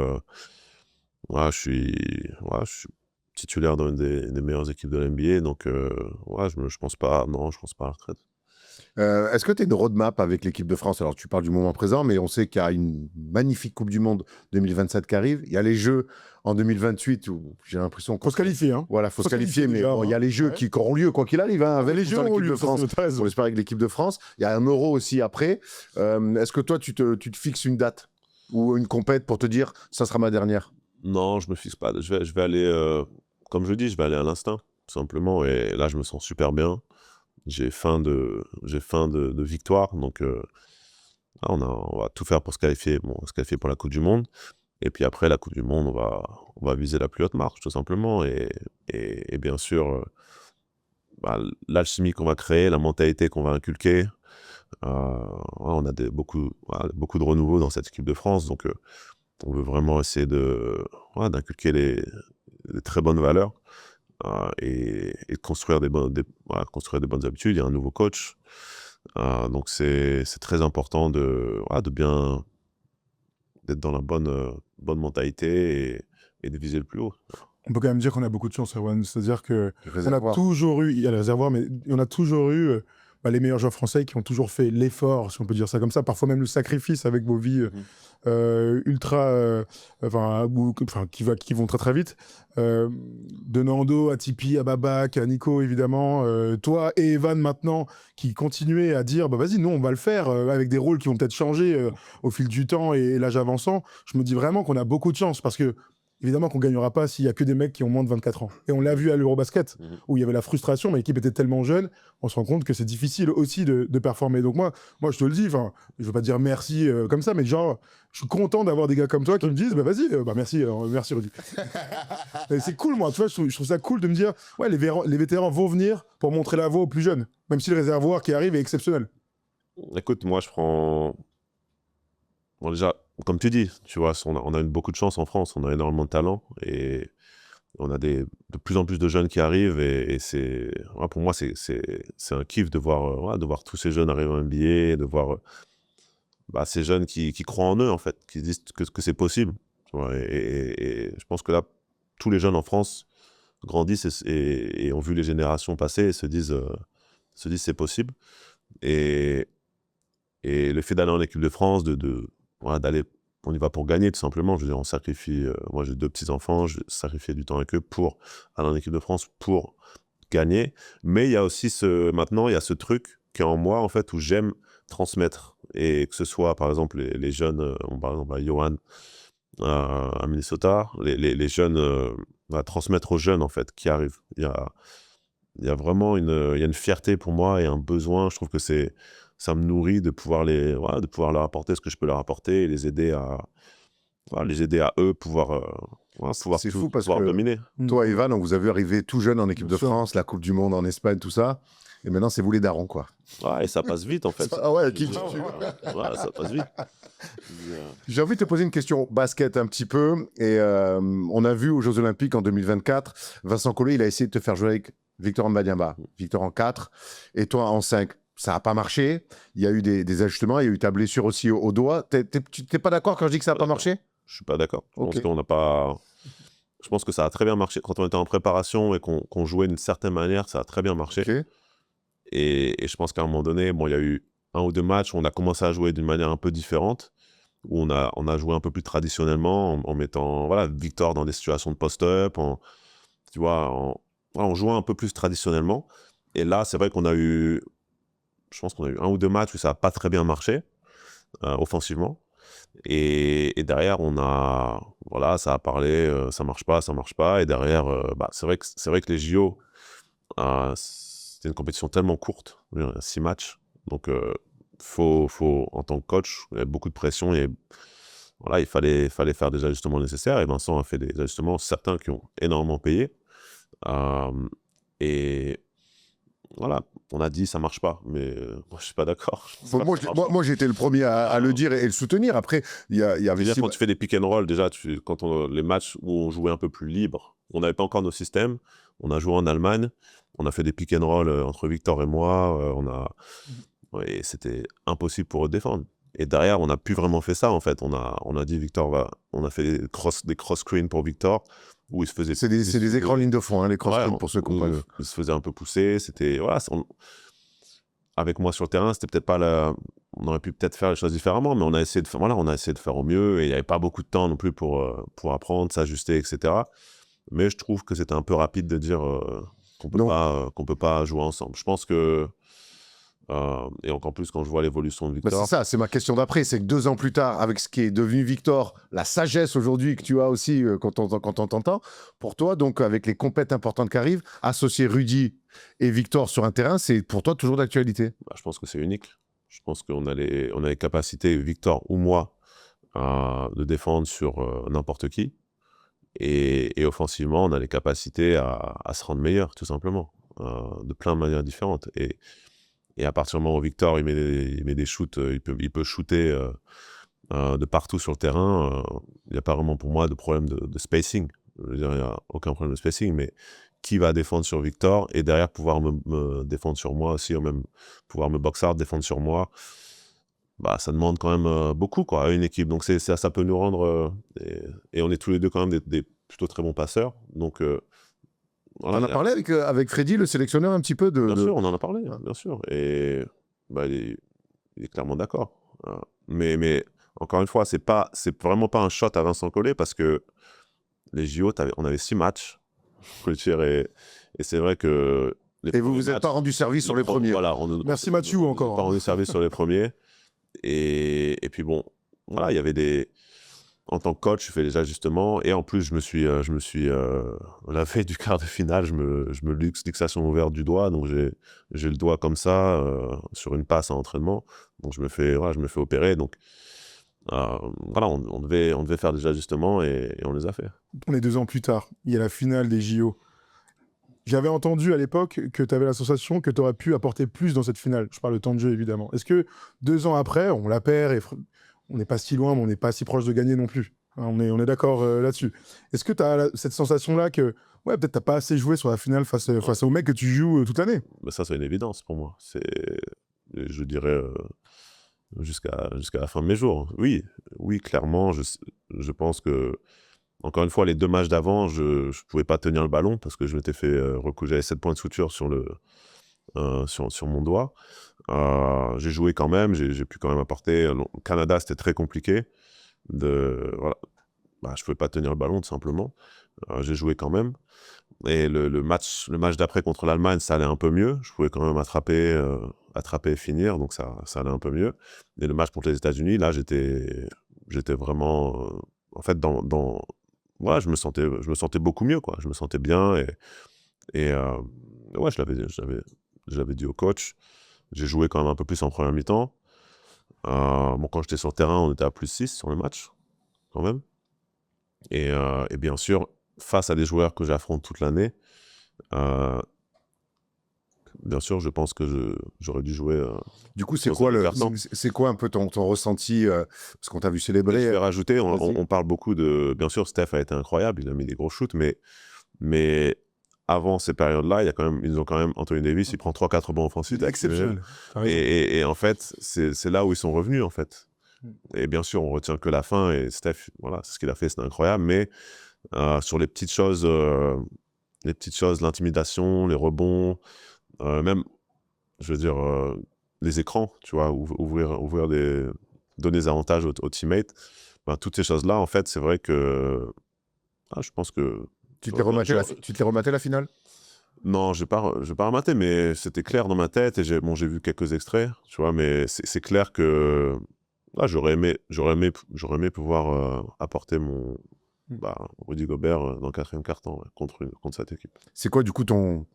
Je suis titulaire d'une des meilleures équipes de l'NBA, donc je pense pas à la retraite. Est-ce que tu as une roadmap avec l'équipe de France? Alors, tu parles du moment présent, mais on sait qu'il y a une magnifique Coupe du Monde 2027 qui arrive. Il y a les Jeux en 2028 où j'ai l'impression Faut se qualifier, hein. Voilà, faut se qualifier, mais déjà, il y a les Jeux qui auront lieu, quoi qu'il arrive, hein, avec les Jeux l'équipe de France. on On espère avec l'équipe de France. Il y a un Euro aussi après. Est-ce que toi, tu te fixes une date ou une compète pour te dire ça sera ma dernière? Non, je me fixe pas. Je vais aller, comme je dis, je vais aller à l'instinct, tout simplement. Et là, je me sens super bien. J'ai faim de victoire. Donc, on va tout faire pour se qualifier pour la Coupe du Monde. Et puis après, la Coupe du Monde, on va viser la plus haute marche, tout simplement. Et bien sûr, l'alchimie qu'on va créer, la mentalité qu'on va inculquer, On a beaucoup de renouveau dans cette équipe de France, donc on veut vraiment essayer d'inculquer les très bonnes valeurs et de construire construire des bonnes habitudes. Il y a un nouveau coach, donc c'est très important d'être dans la bonne mentalité et de viser le plus haut. On peut quand même dire qu'on a beaucoup de chance, Erwan. C'est-à-dire que on a Réservoir. toujours eu, il y a le réservoir, mais on a toujours eu les meilleurs joueurs français qui ont toujours fait l'effort, si on peut dire ça comme ça, parfois même le sacrifice avec vos vies ultra, qui vont très très vite. De Nando à Tipeee, à Babac, à Nico évidemment, toi et Evan maintenant, qui continuez à dire, bah vas-y, nous on va le faire, avec des rôles qui vont peut-être changer au fil du temps et l'âge avançant. Je me dis vraiment qu'on a beaucoup de chance parce que évidemment qu'on ne gagnera pas s'il n'y a que des mecs qui ont moins de 24 ans. Et on l'a vu à l'Eurobasket, où il y avait la frustration, mais l'équipe était tellement jeune, on se rend compte que c'est difficile aussi de performer. Donc moi, je te le dis, je ne veux pas dire merci comme ça, mais genre, je suis content d'avoir des gars comme toi qui me disent, bah vas-y, merci Rudy. C'est cool, moi, tu vois, je trouve ça cool de me dire, ouais, les vétérans vont venir pour montrer la voie aux plus jeunes, même si le réservoir qui arrive est exceptionnel. Écoute, moi, je prends... Bon, déjà, comme tu dis, tu vois, on a eu beaucoup de chance en France, on a énormément de talent et on a de plus en plus de jeunes qui arrivent et pour moi, c'est un kiff de voir tous ces jeunes arriver en NBA, de voir ces jeunes qui croient en eux, en fait, qui disent que c'est possible. Tu vois, et je pense que là, tous les jeunes en France grandissent et ont vu les générations passer et se disent c'est possible. Et le fait d'aller en équipe de France, d'aller, on y va pour gagner tout simplement. Je veux dire, on sacrifie. Moi, j'ai 2 petits-enfants, je sacrifie du temps avec eux pour aller en équipe de France pour gagner. Mais il y a aussi maintenant, il y a ce truc qui est en moi, en fait, où j'aime transmettre. Et que ce soit, par exemple, les jeunes, par exemple, à Johan à Minnesota, les jeunes, transmettre aux jeunes, en fait, qui arrivent. Il y a vraiment une fierté pour moi et un besoin. Je trouve que ça me nourrit de pouvoir leur apporter ce que je peux leur apporter et les aider à eux pouvoir C'est fou parce pouvoir que dominer. toi, Evan, on vous a vu arriver tout jeune en équipe Bien de sûr. France, la Coupe du Monde en Espagne, tout ça. Et maintenant, c'est vous les darons, quoi. Et ça passe vite, en fait. Ah ouais, Ça passe vite. J'ai envie de te poser une question basket un petit peu. Et on a vu aux Jeux Olympiques en 2024, Vincent Collet, il a essayé de te faire jouer avec Victor Mbanyama. Victor en 4 et toi en 5. Ça n'a pas marché. Il y a eu des ajustements. Il y a eu ta blessure aussi au doigt. Tu n'es pas d'accord quand je dis que ça n'a pas marché? Je suis pas d'accord. Ok. Je pense que ça a très bien marché. Quand on était en préparation et qu'on jouait d'une certaine manière, ça a très bien marché. Ok. Et je pense qu'à un moment donné, il y a eu 1 ou 2 matchs où on a commencé à jouer d'une manière un peu différente, où on a joué un peu plus traditionnellement, en mettant Victor dans des situations de post-up, tu vois, en jouant un peu plus traditionnellement. Et là, c'est vrai je pense qu'on a eu 1 ou 2 matchs où ça n'a pas très bien marché, offensivement. Et derrière, ça a parlé, ça marche pas. Et derrière, c'est vrai que les JO, c'était une compétition tellement courte, 6 matchs. Donc, faut, en tant que coach, il y a beaucoup de pression et il fallait faire des ajustements nécessaires. Et Vincent a fait des ajustements, certains qui ont énormément payé. Et voilà, on a dit ça marche pas, mais moi je suis pas d'accord. Moi, j'étais le premier à le dire et le soutenir. Après, il y avait quand tu fais des pick and roll, déjà, les matchs où on jouait un peu plus libre, on n'avait pas encore nos systèmes. On a joué en Allemagne, on a fait des pick and roll entre Victor et moi. Et c'était impossible pour eux de défendre. Et derrière, on n'a plus vraiment fait ça en fait. On a dit on a fait des cross screens pour Victor. Où il se faisait... C'est des écrans ligne de fond, hein, les cross-screens, pour ceux qui comprennent. Il se faisait un peu pousser. C'était... Avec moi sur le terrain, c'était peut-être pas on aurait pu peut-être faire les choses différemment, mais on a essayé de faire au mieux. Et il n'y avait pas beaucoup de temps non plus pour apprendre, s'ajuster, etc. Mais je trouve que c'était un peu rapide de dire qu'on peut pas jouer ensemble. Je pense que... et encore plus quand je vois l'évolution de Victor. C'est ça, c'est ma question d'après. C'est que 2 ans plus tard, avec ce qui est devenu Victor, la sagesse aujourd'hui que tu as aussi quand on t'entend, pour toi, donc avec les compètes importantes qui arrivent, associer Rudy et Victor sur un terrain, c'est pour toi toujours d'actualité? Je pense que c'est unique. Je pense qu'on a les capacités, Victor ou moi, de défendre sur n'importe qui. Et offensivement, on a les capacités à se rendre meilleur, tout simplement, de plein de manières différentes. Et Et à partir du moment où Victor il met des shoots, il peut shooter de partout sur le terrain. Il n'y a pas vraiment pour moi de problème de spacing. Je veux dire, il n'y a aucun problème de spacing, mais qui va défendre sur Victor et derrière pouvoir me défendre sur moi aussi, ou même pouvoir me box out, défendre sur moi, bah, ça demande quand même beaucoup quoi, à une équipe. Donc ça peut nous rendre... et on est tous les deux quand même des plutôt très bons passeurs. Donc voilà, On a parlé avec Freddy, le sélectionneur, un petit peu bien de... sûr, on en a parlé, Ouais. bien sûr. Et bah, il est clairement d'accord. Mais encore une fois, c'est vraiment pas un shot à Vincent Collet parce que les JO, on avait 6 matchs. Je veux dire, et c'est vrai que les Et vous premiers vous êtes pas matchs, rendu service sur les premiers. voilà, Merci Mathieu on encore, nous a pas hein. rendu service sur les premiers. Et puis bon, voilà, il y avait des... En tant que coach, je fais les ajustements. Et en plus, la veille du quart de finale, je me luxation ouverte du doigt. Donc j'ai le doigt comme ça sur une passe à entraînement. Donc je me fais opérer. Donc voilà, on devait faire des ajustements et on les a fait. On est 2 ans plus tard, il y a la finale des JO. J'avais entendu à l'époque que tu avais la sensation que tu aurais pu apporter plus dans cette finale. Je parle de temps de jeu, évidemment. Est-ce que 2 ans après, on la perd et on n'est pas si loin, mais on n'est pas si proche de gagner non plus, hein, on est d'accord là-dessus. Est-ce que tu as cette sensation-là que ouais, peut-être tu n'as pas assez joué sur la finale face au mec que tu joues toute l'année? Mais ça, c'est une évidence pour moi. Je dirais, jusqu'à la fin de mes jours. Oui, clairement, je pense que, encore une fois, les 2 matchs d'avant, je ne pouvais pas tenir le ballon parce que je m'étais fait j'avais 7 points de suture sur mon doigt. J'ai joué quand même, j'ai pu quand même apporter. Au Canada, c'était très compliqué. Voilà. Bah, je ne pouvais pas tenir le ballon, tout simplement. J'ai joué quand même. Et le match d'après contre l'Allemagne, ça allait un peu mieux. Je pouvais quand même attraper et finir, donc ça allait un peu mieux. Et le match contre les États-Unis, là, j'étais vraiment... en fait, voilà, je me sentais beaucoup mieux, quoi. Je me sentais bien et ouais, je l'avais dit au coach. J'ai joué quand même un peu plus en première mi-temps. Bon, quand j'étais sur le terrain, on était à +6 sur le match, quand même. Et bien sûr, face à des joueurs que j'affronte toute l'année, bien sûr, je pense que j'aurais dû jouer. Du coup, c'est dans quoi, un quart-temps. c'est quoi un peu ton ressenti parce qu'on t'a vu Je célébrer vais rajouter, vas-y. on parle beaucoup de... Bien sûr, Steph a été incroyable, il a mis des gros shoots, mais avant ces périodes-là, ils ont quand même... Anthony Davis, il prend 3-4 rebonds offensifs. C'était exceptionnel. T'as raison. Et en fait, c'est là où ils sont revenus, en fait. Et bien sûr, on retient que la fin, et Steph, voilà, c'est ce qu'il a fait, c'était incroyable, mais sur les petites choses, l'intimidation, les rebonds, même, je veux dire, les écrans, tu vois, donner des avantages aux teammates, ben, toutes ces choses-là, en fait, c'est vrai que je pense que... Tu te l'es rematé la finale? Non, je vais pas remater, mais c'était clair dans ma tête, et j'ai vu quelques extraits, tu vois, mais c'est clair que j'aurais aimé pouvoir apporter mon Rudy Gobert dans le 4e quart-temps, ouais, contre cette équipe. C'est quoi, du coup, ton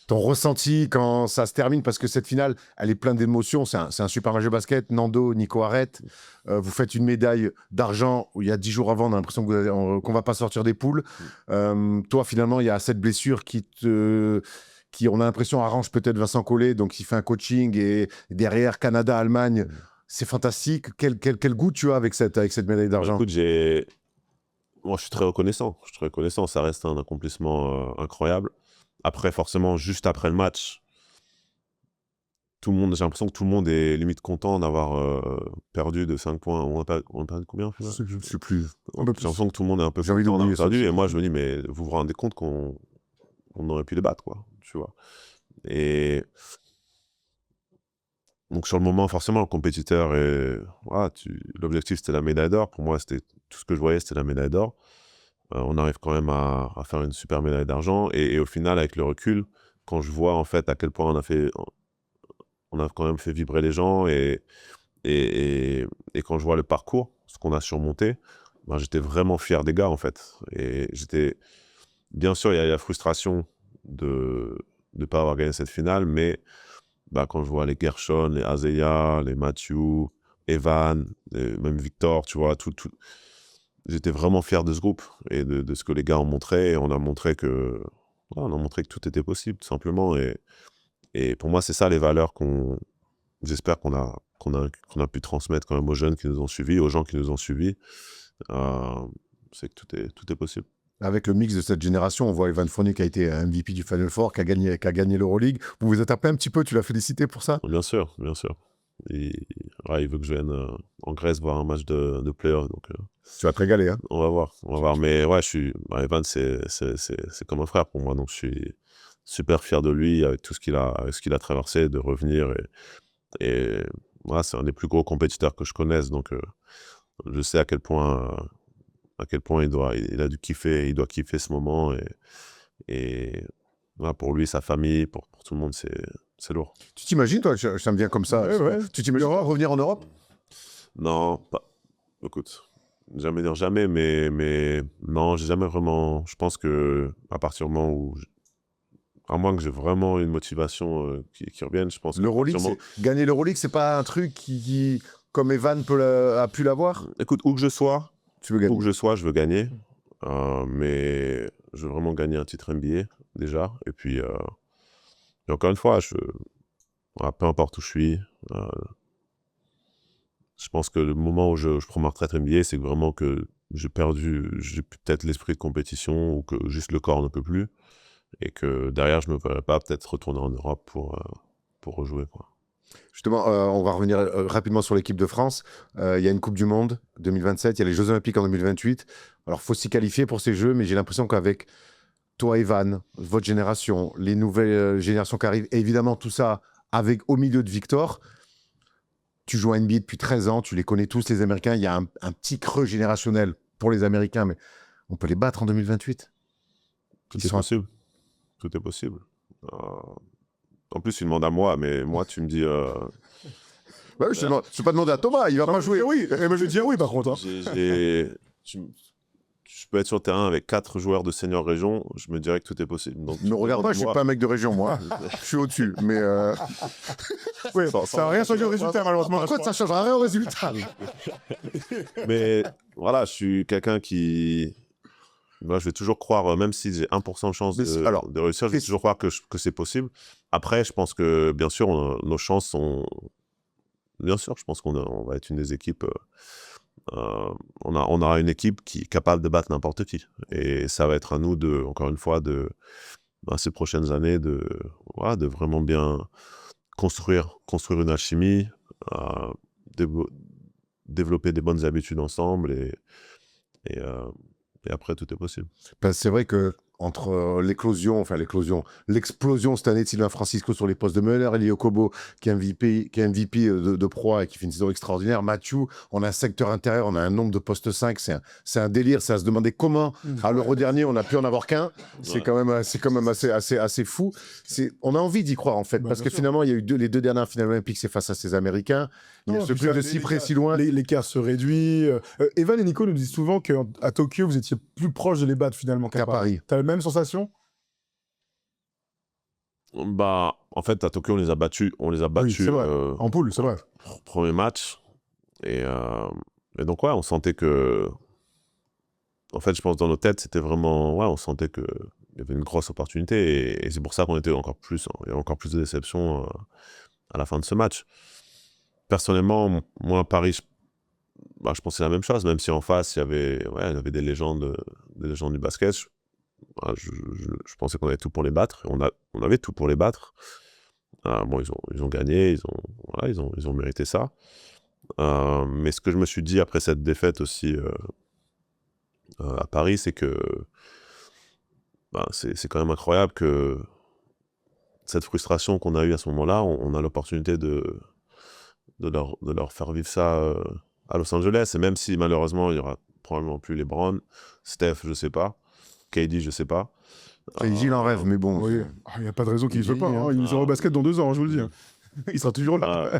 ressenti quand ça se termine? Parce que cette finale, elle est pleine d'émotions. C'est un super match de basket. Nando, Nico arrête. Vous faites une médaille d'argent où il y a 10 jours avant, on a l'impression qu'on va pas sortir des poules. Toi, finalement, il y a cette blessure qui, on a l'impression, arrange peut-être Vincent Collet. Donc, il fait un coaching et derrière, Canada, Allemagne. C'est fantastique. Quel goût tu as avec cette médaille d'argent? Écoute, moi, je suis très reconnaissant. Ça reste un accomplissement incroyable. Après, forcément, juste après le match, j'ai l'impression que tout le monde est limite content d'avoir perdu de 5 points. On a perdu combien, au final? Je ne sais plus. J'ai l'impression que tout le monde est un peu J'ai envie content d'oublier d'avoir perdu. ça. Et moi, je me dis, mais vous vous rendez compte qu'on aurait pu les battre, quoi, tu vois. Et donc, sur le moment, forcément, le compétiteur voilà, l'objectif, c'était la médaille d'or. Pour moi, tout ce que je voyais, c'était la médaille d'or. On arrive quand même à faire une super médaille d'argent. Et au final, avec le recul, quand je vois en fait à quel point on a quand même fait vibrer les gens et quand je vois le parcours, ce qu'on a surmonté, ben, j'étais vraiment fier des gars en fait. Et bien sûr, il y a la frustration de ne pas avoir gagné cette finale, mais quand je vois les Gershon, les Azeya, les Matthew, Evan, même Victor, tu vois, j'étais vraiment fier de ce groupe et de ce que les gars ont montré. Et on a montré que tout était possible, tout simplement. Et Et pour moi, c'est ça les valeurs j'espère qu'on a pu transmettre quand même aux jeunes qui nous ont suivis, aux gens qui nous ont suivis. C'est que tout est possible. Avec le mix de cette génération, on voit Evan Fournier qui a été MVP du Final Four, qui a gagné l'Euroleague. Vous vous êtes appelé un petit peu, tu l'as félicité pour ça? Bien sûr, bien sûr. Ouais, il veut que je vienne en Grèce voir un match de playoff. Donc, Tu vas te régaler, hein? on va voir. Mais ouais, Evan, c'est comme un frère pour moi. Donc, je suis super fier de lui avec tout ce qu'il a traversé, de revenir. Et ouais, c'est un des plus gros compétiteurs que je connaisse. Donc, je sais à quel point il a dû kiffer, il doit kiffer ce moment. Et ouais, pour lui, sa famille, pour tout le monde, c'est lourd. Tu t'imagines, toi, ça me vient comme ça. Ouais. Tu t'imagines revenir en Europe? Non, pas. Écoute, jamais dire jamais, mais non, j'ai jamais vraiment. Je pense que à partir du moment où. À moins que j'ai vraiment une motivation qui revienne, je pense que. L'Euroleague, gagner l'Euroleague, c'est pas un truc qui comme Evan a pu l'avoir? Écoute, où que je sois, Tu veux gagner? où que je sois, je veux gagner. Mais je veux vraiment gagner un titre NBA, déjà. Et puis, encore une fois, voilà, peu importe où je suis, je pense que le moment où je prends ma retraite NBA, c'est vraiment que j'ai peut-être l'esprit de compétition ou que juste le corps ne peut plus. Et que derrière, je ne me verrais pas peut-être retourner en Europe pour rejouer, quoi. Justement, on va revenir rapidement sur l'équipe de France. Il y a une Coupe du Monde 2027, il y a les Jeux Olympiques en 2028. Alors, il faut s'y qualifier pour ces Jeux, mais j'ai l'impression qu'avec toi, Evan, votre génération, les nouvelles générations qui arrivent, et évidemment tout ça au milieu de Victor, tu joues à NBA depuis 13 ans, tu les connais tous, les Américains. Il y a un petit creux générationnel pour les Américains, mais on peut les battre en 2028. Tout est possible. Tout est possible. En plus, il demande à moi, mais moi, tu me dis... Bah oui, je ne vais pas demander à Thomas, il va pas jouer. Oui, je vais dire oui par contre. Hein. Je peux être sur le terrain avec 4 joueurs de senior région, je me dirais que tout est possible. Donc, Ne regarde pas, je suis pas un mec de région, moi. Je suis au-dessus, mais... Oui, ça n'a rien changé au résultat, malheureusement. Par contre, ça ne changera rien au résultat. Mais voilà, je suis quelqu'un qui... Moi, je vais toujours croire, même si j'ai 1% de chance de réussir, je vais toujours croire que c'est possible. Après, je pense que, bien sûr, nos chances sont... Bien sûr, je pense qu'on va être une des équipes... on aura une équipe qui est capable de battre n'importe qui. Et ça va être à nous, encore une fois, ces prochaines années, de vraiment bien construire une alchimie, développer des bonnes habitudes ensemble et après, tout est possible. C'est vrai que entre l'explosion cette année de Sylvain Francisco sur les postes de meneur, Eli Okobo qui est MVP de Pro et qui fait une saison extraordinaire, Mathieu, on a un secteur intérieur, on a un nombre de postes 5, c'est un délire, c'est à se demander comment à l'Euro dernier on a pu en avoir qu'un, c'est quand même assez fou. On a envie d'y croire en fait, parce que finalement il y a eu les 2 dernières finales olympiques, c'est face à ces Américains, il y a ce club de si près, si loin. L'écart se réduit. Evan et Nico nous disent souvent qu'à Tokyo vous étiez plus proche de les battre finalement qu'à Paris. T'as la même sensation? Bah, en fait, à Tokyo, on les a battus. Oui, c'est vrai. En poule, c'est vrai. Premier match. Et donc, ouais, on sentait que... En fait, je pense dans nos têtes, c'était vraiment... Ouais, on sentait qu'il y avait une grosse opportunité. Et c'est pour ça qu'on était encore plus... Il y avait encore plus de déception à la fin de ce match. Personnellement, moi, à Paris, je pensais la même chose, même si en face, il y avait des légendes du basket. Je pensais qu'on avait tout pour les battre. On avait tout pour les battre. Bon, ils ont gagné, ils ont mérité ça. Mais ce que je me suis dit après cette défaite aussi à Paris, c'est que c'est quand même incroyable que cette frustration qu'on a eue à ce moment-là, on a l'opportunité de leur faire vivre ça à Los Angeles. Et même si malheureusement, il n'y aura probablement plus LeBron, Steph, je ne sais pas. KD, je sais pas. KD, il en rêve, mais bon. Il n'y a pas de raison qu'il ne soit pas. Il sera au basket dans 2 ans, je vous le dis. Il sera toujours là.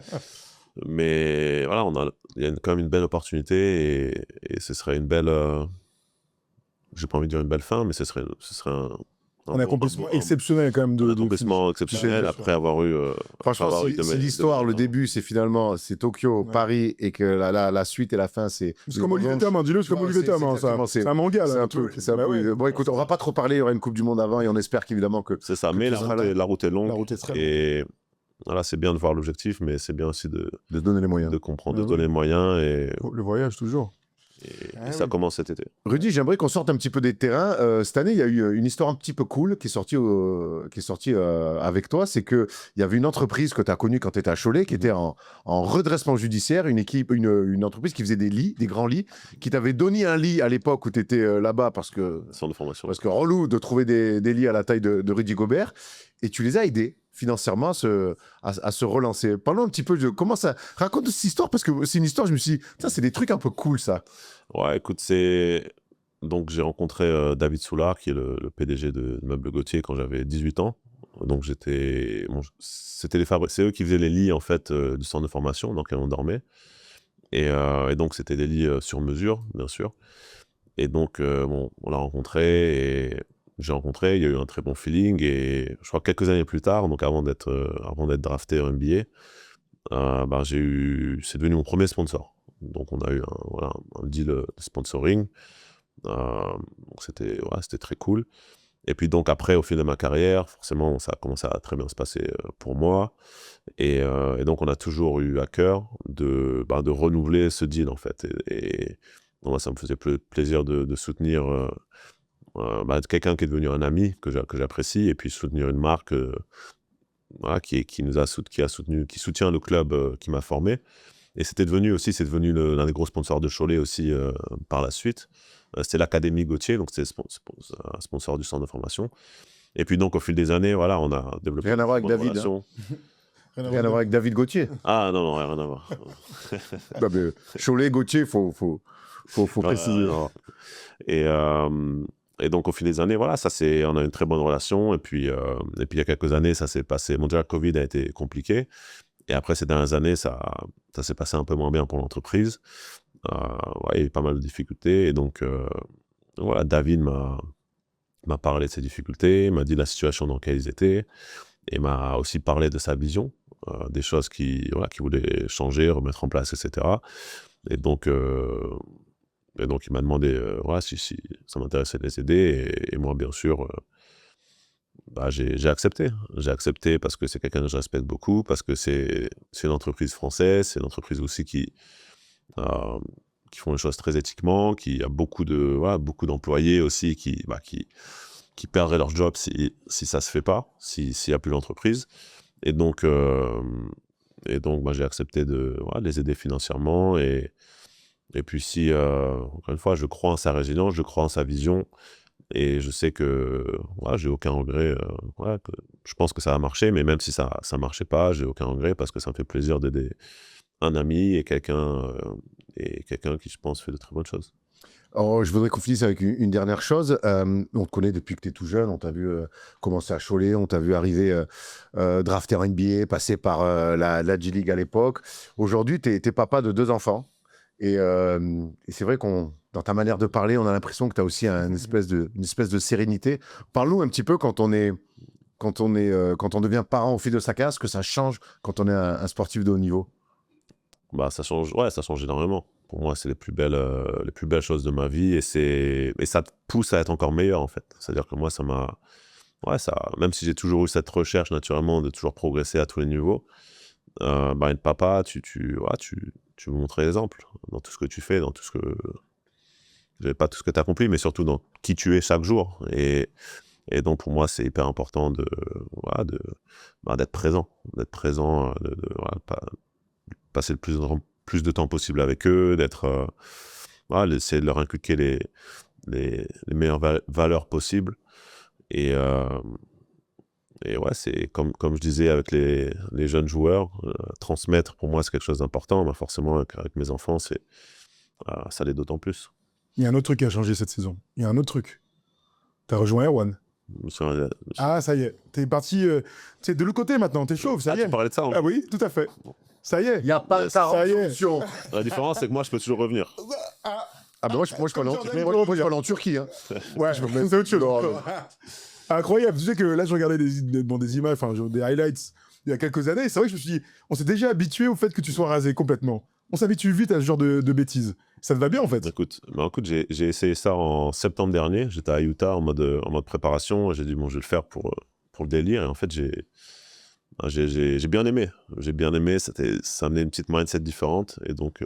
Mais voilà, il y a quand même une belle opportunité et ce serait une belle... j'ai pas envie de dire une belle fin, mais ce serait Un accomplissement exceptionnel quand même. Un accomplissement exceptionnel Bien sûr. après avoir eu... Franchement, avoir eu si, de si mes- l'histoire, de- le début, c'est finalement Tokyo, Ouais. Paris, et que la suite et la fin, c'est. C'est comme Olivier Tom, dis-le, c'est comme Ouais, Olivier c'est Tom, hein, exactement, ça. C'est un manga, là. C'est un truc. C'est un Bah peu- ouais. Bon, écoute, on va pas trop parler. Il y aura une Coupe du Monde avant et on espère qu'évidemment que. C'est ça, que mais tu la seras route, là. est, la route est longue. La route est très longue. Et voilà, c'est bien de voir l'objectif, mais c'est bien aussi de De donner les moyens. comprendre, Ah de oui. donner les moyens. Et Le voyage, toujours. Ah ça oui. commence cet été. Rudy, j'aimerais qu'on sorte un petit peu des terrains. Cette année, il y a eu une histoire un petit peu cool qui est sortie, avec toi. C'est qu'il y avait une entreprise que tu as connue quand tu étais à Cholet, qui était en redressement judiciaire, une entreprise qui faisait des lits, des grands lits, qui t'avait donné un lit à l'époque où tu étais là-bas parce que Centre de formation. relou de trouver des lits à la taille de Rudy Gobert. Et tu les as aidés financièrement à se relancer. Parlons un petit peu de comment ça... Raconte cette histoire parce que c'est une histoire, je me suis dit, ça, c'est des trucs un peu cool, ça. Ouais, écoute, donc j'ai rencontré David Soulard, qui est le PDG de Meubles Gauthier, quand j'avais 18 ans. Donc c'est eux qui faisaient les lits en fait du centre de formation dans lequel on dormait. Et donc c'était des lits sur mesure, bien sûr. Et donc on l'a rencontré et il y a eu un très bon feeling. Et je crois que quelques années plus tard, donc avant d'être drafté en NBA, c'est devenu mon premier sponsor. Donc on a eu un deal de sponsoring. Donc c'était très cool. Et puis donc après, au fil de ma carrière, forcément, ça a commencé à très bien se passer pour moi. Et donc on a toujours eu à cœur de renouveler ce deal en fait. Et donc, moi, ça me faisait plaisir de soutenir quelqu'un qui est devenu un ami que j'apprécie, et puis soutenir une marque qui soutient le club qui m'a formé. Et c'est devenu l'un des gros sponsors de Cholet aussi par la suite. C'était l'Académie Gauthier, donc c'était un sponsor du centre de formation. Et puis donc au fil des années, voilà, on a développé Rien à voir une avec bonne David, relation. Rien à voir avec David Gauthier. Ah non, rien à voir. Bah, mais Cholet, Gauthier, faut préciser. Non. Et donc au fil des années, voilà, on a une très bonne relation. Et puis il y a quelques années, ça s'est passé. Déjà, le Covid a été compliqué. Et après ces dernières années, ça s'est passé un peu moins bien pour l'entreprise. Il y a eu pas mal de difficultés. Et donc, voilà, David m'a parlé de ses difficultés, m'a dit la situation dans laquelle ils étaient, et m'a aussi parlé de sa vision, des choses qu'il voulait changer, remettre en place, etc. Et donc il m'a demandé si ça m'intéressait de les aider. Et moi, bien sûr, j'ai accepté. J'ai accepté parce que c'est quelqu'un que je respecte beaucoup, parce que c'est une entreprise française, c'est une entreprise aussi qui font les choses très éthiquement, qui a beaucoup d'employés aussi qui perdraient leur job si ça se fait pas, s'il n'y a plus l'entreprise. Et donc j'ai accepté de les aider financièrement. Et puis encore une fois, je crois en sa résilience, je crois en sa vision. Et je sais que j'ai aucun regret. Je pense que ça a marché, mais même si ça marchait pas, j'ai aucun regret parce que ça me fait plaisir d'aider un ami et quelqu'un qui, je pense, fait de très bonnes choses. Alors, je voudrais qu'on finisse avec une dernière chose. On te connaît depuis que tu es tout jeune. On t'a vu commencer à Cholet, on t'a vu arriver drafté en NBA, passer par la G-League à l'époque. Aujourd'hui, tu es papa de 2 enfants. Et c'est vrai dans ta manière de parler, on a l'impression que tu as aussi une espèce de sérénité. Parle-nous un petit peu quand on devient parent au fil de sa carrière, ce que ça change quand on est un sportif de haut niveau. Ça change énormément. Pour moi, c'est les plus belles choses de ma vie, et ça te pousse à être encore meilleur en fait. C'est-à-dire que moi, même si j'ai toujours eu cette recherche naturellement de toujours progresser à tous les niveaux, être papa, tu veux montrer l'exemple dans tout ce que tu fais, dans tout ce que... pas tout ce que tu accomplis, mais surtout dans qui tu es chaque jour. Et donc, pour moi, c'est hyper important d'être présent. D'être présent, passer le plus de temps possible avec eux, essayer de leur inculquer les meilleures valeurs possibles. Et c'est comme je disais avec les jeunes joueurs, transmettre pour moi c'est quelque chose d'important. Forcément avec mes enfants, ça l'est d'autant plus. Il y a un autre truc qui a changé cette saison. Il y a un autre truc. Tu as rejoint Erwan. Ah, ça y est. T'es parti de l'autre côté maintenant. T'es chauve, ça y est. Tu parlais de ça Ah oui, tout à fait. Ça y est. Il n'y a pas de ça y est. solution. La différence, c'est que moi, je peux toujours revenir. Ah ben moi, je peux aller en Turquie. Hein. Ouais, c'est autre chose. Incroyable. Tu sais que là, je regardais des images, enfin, des highlights il y a quelques années. Et c'est vrai que je me suis dit, on s'est déjà habitué au fait que tu sois rasé complètement. On s'habitue vite à ce genre de bêtises. Ça te va bien, en fait. Écoute, j'ai essayé ça en septembre dernier. J'étais à Utah en mode préparation. J'ai dit, bon, je vais le faire pour le délire. Et en fait, j'ai bien aimé. J'ai bien aimé. Ça amenait une petite mindset différente. Et donc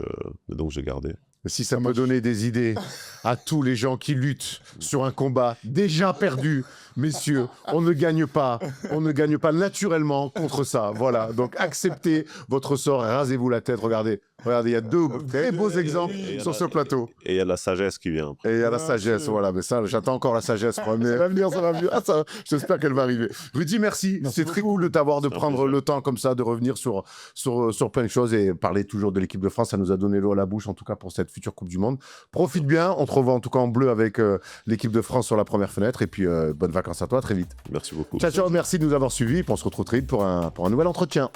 j'ai gardé. Si ça peut donner des idées à tous les gens qui luttent sur un combat déjà perdu, messieurs, on ne gagne pas naturellement contre ça. Voilà, donc acceptez votre sort et rasez-vous la tête. Regardez, il y a deux très beaux exemples sur ce plateau. Et il y a de la sagesse qui vient. Et il y a la sagesse, voilà. Mais ça, j'attends encore la sagesse. Ça va venir, ça va venir. Ah, ça, j'espère qu'elle va arriver. Rudy, merci. C'est très cool de t'avoir, de prendre le temps comme ça, de revenir sur plein de choses et parler toujours de l'équipe de France. Ça nous a donné l'eau à la bouche, en tout cas pour cette future Coupe du Monde. Profite bien. On te revoit en tout cas en bleu avec l'équipe de France sur la première fenêtre. Et puis, bonnes vacances à toi. Très vite. Merci beaucoup. Ciao, ciao. Merci de nous avoir suivis. Puis on se retrouve très vite pour un nouvel entretien.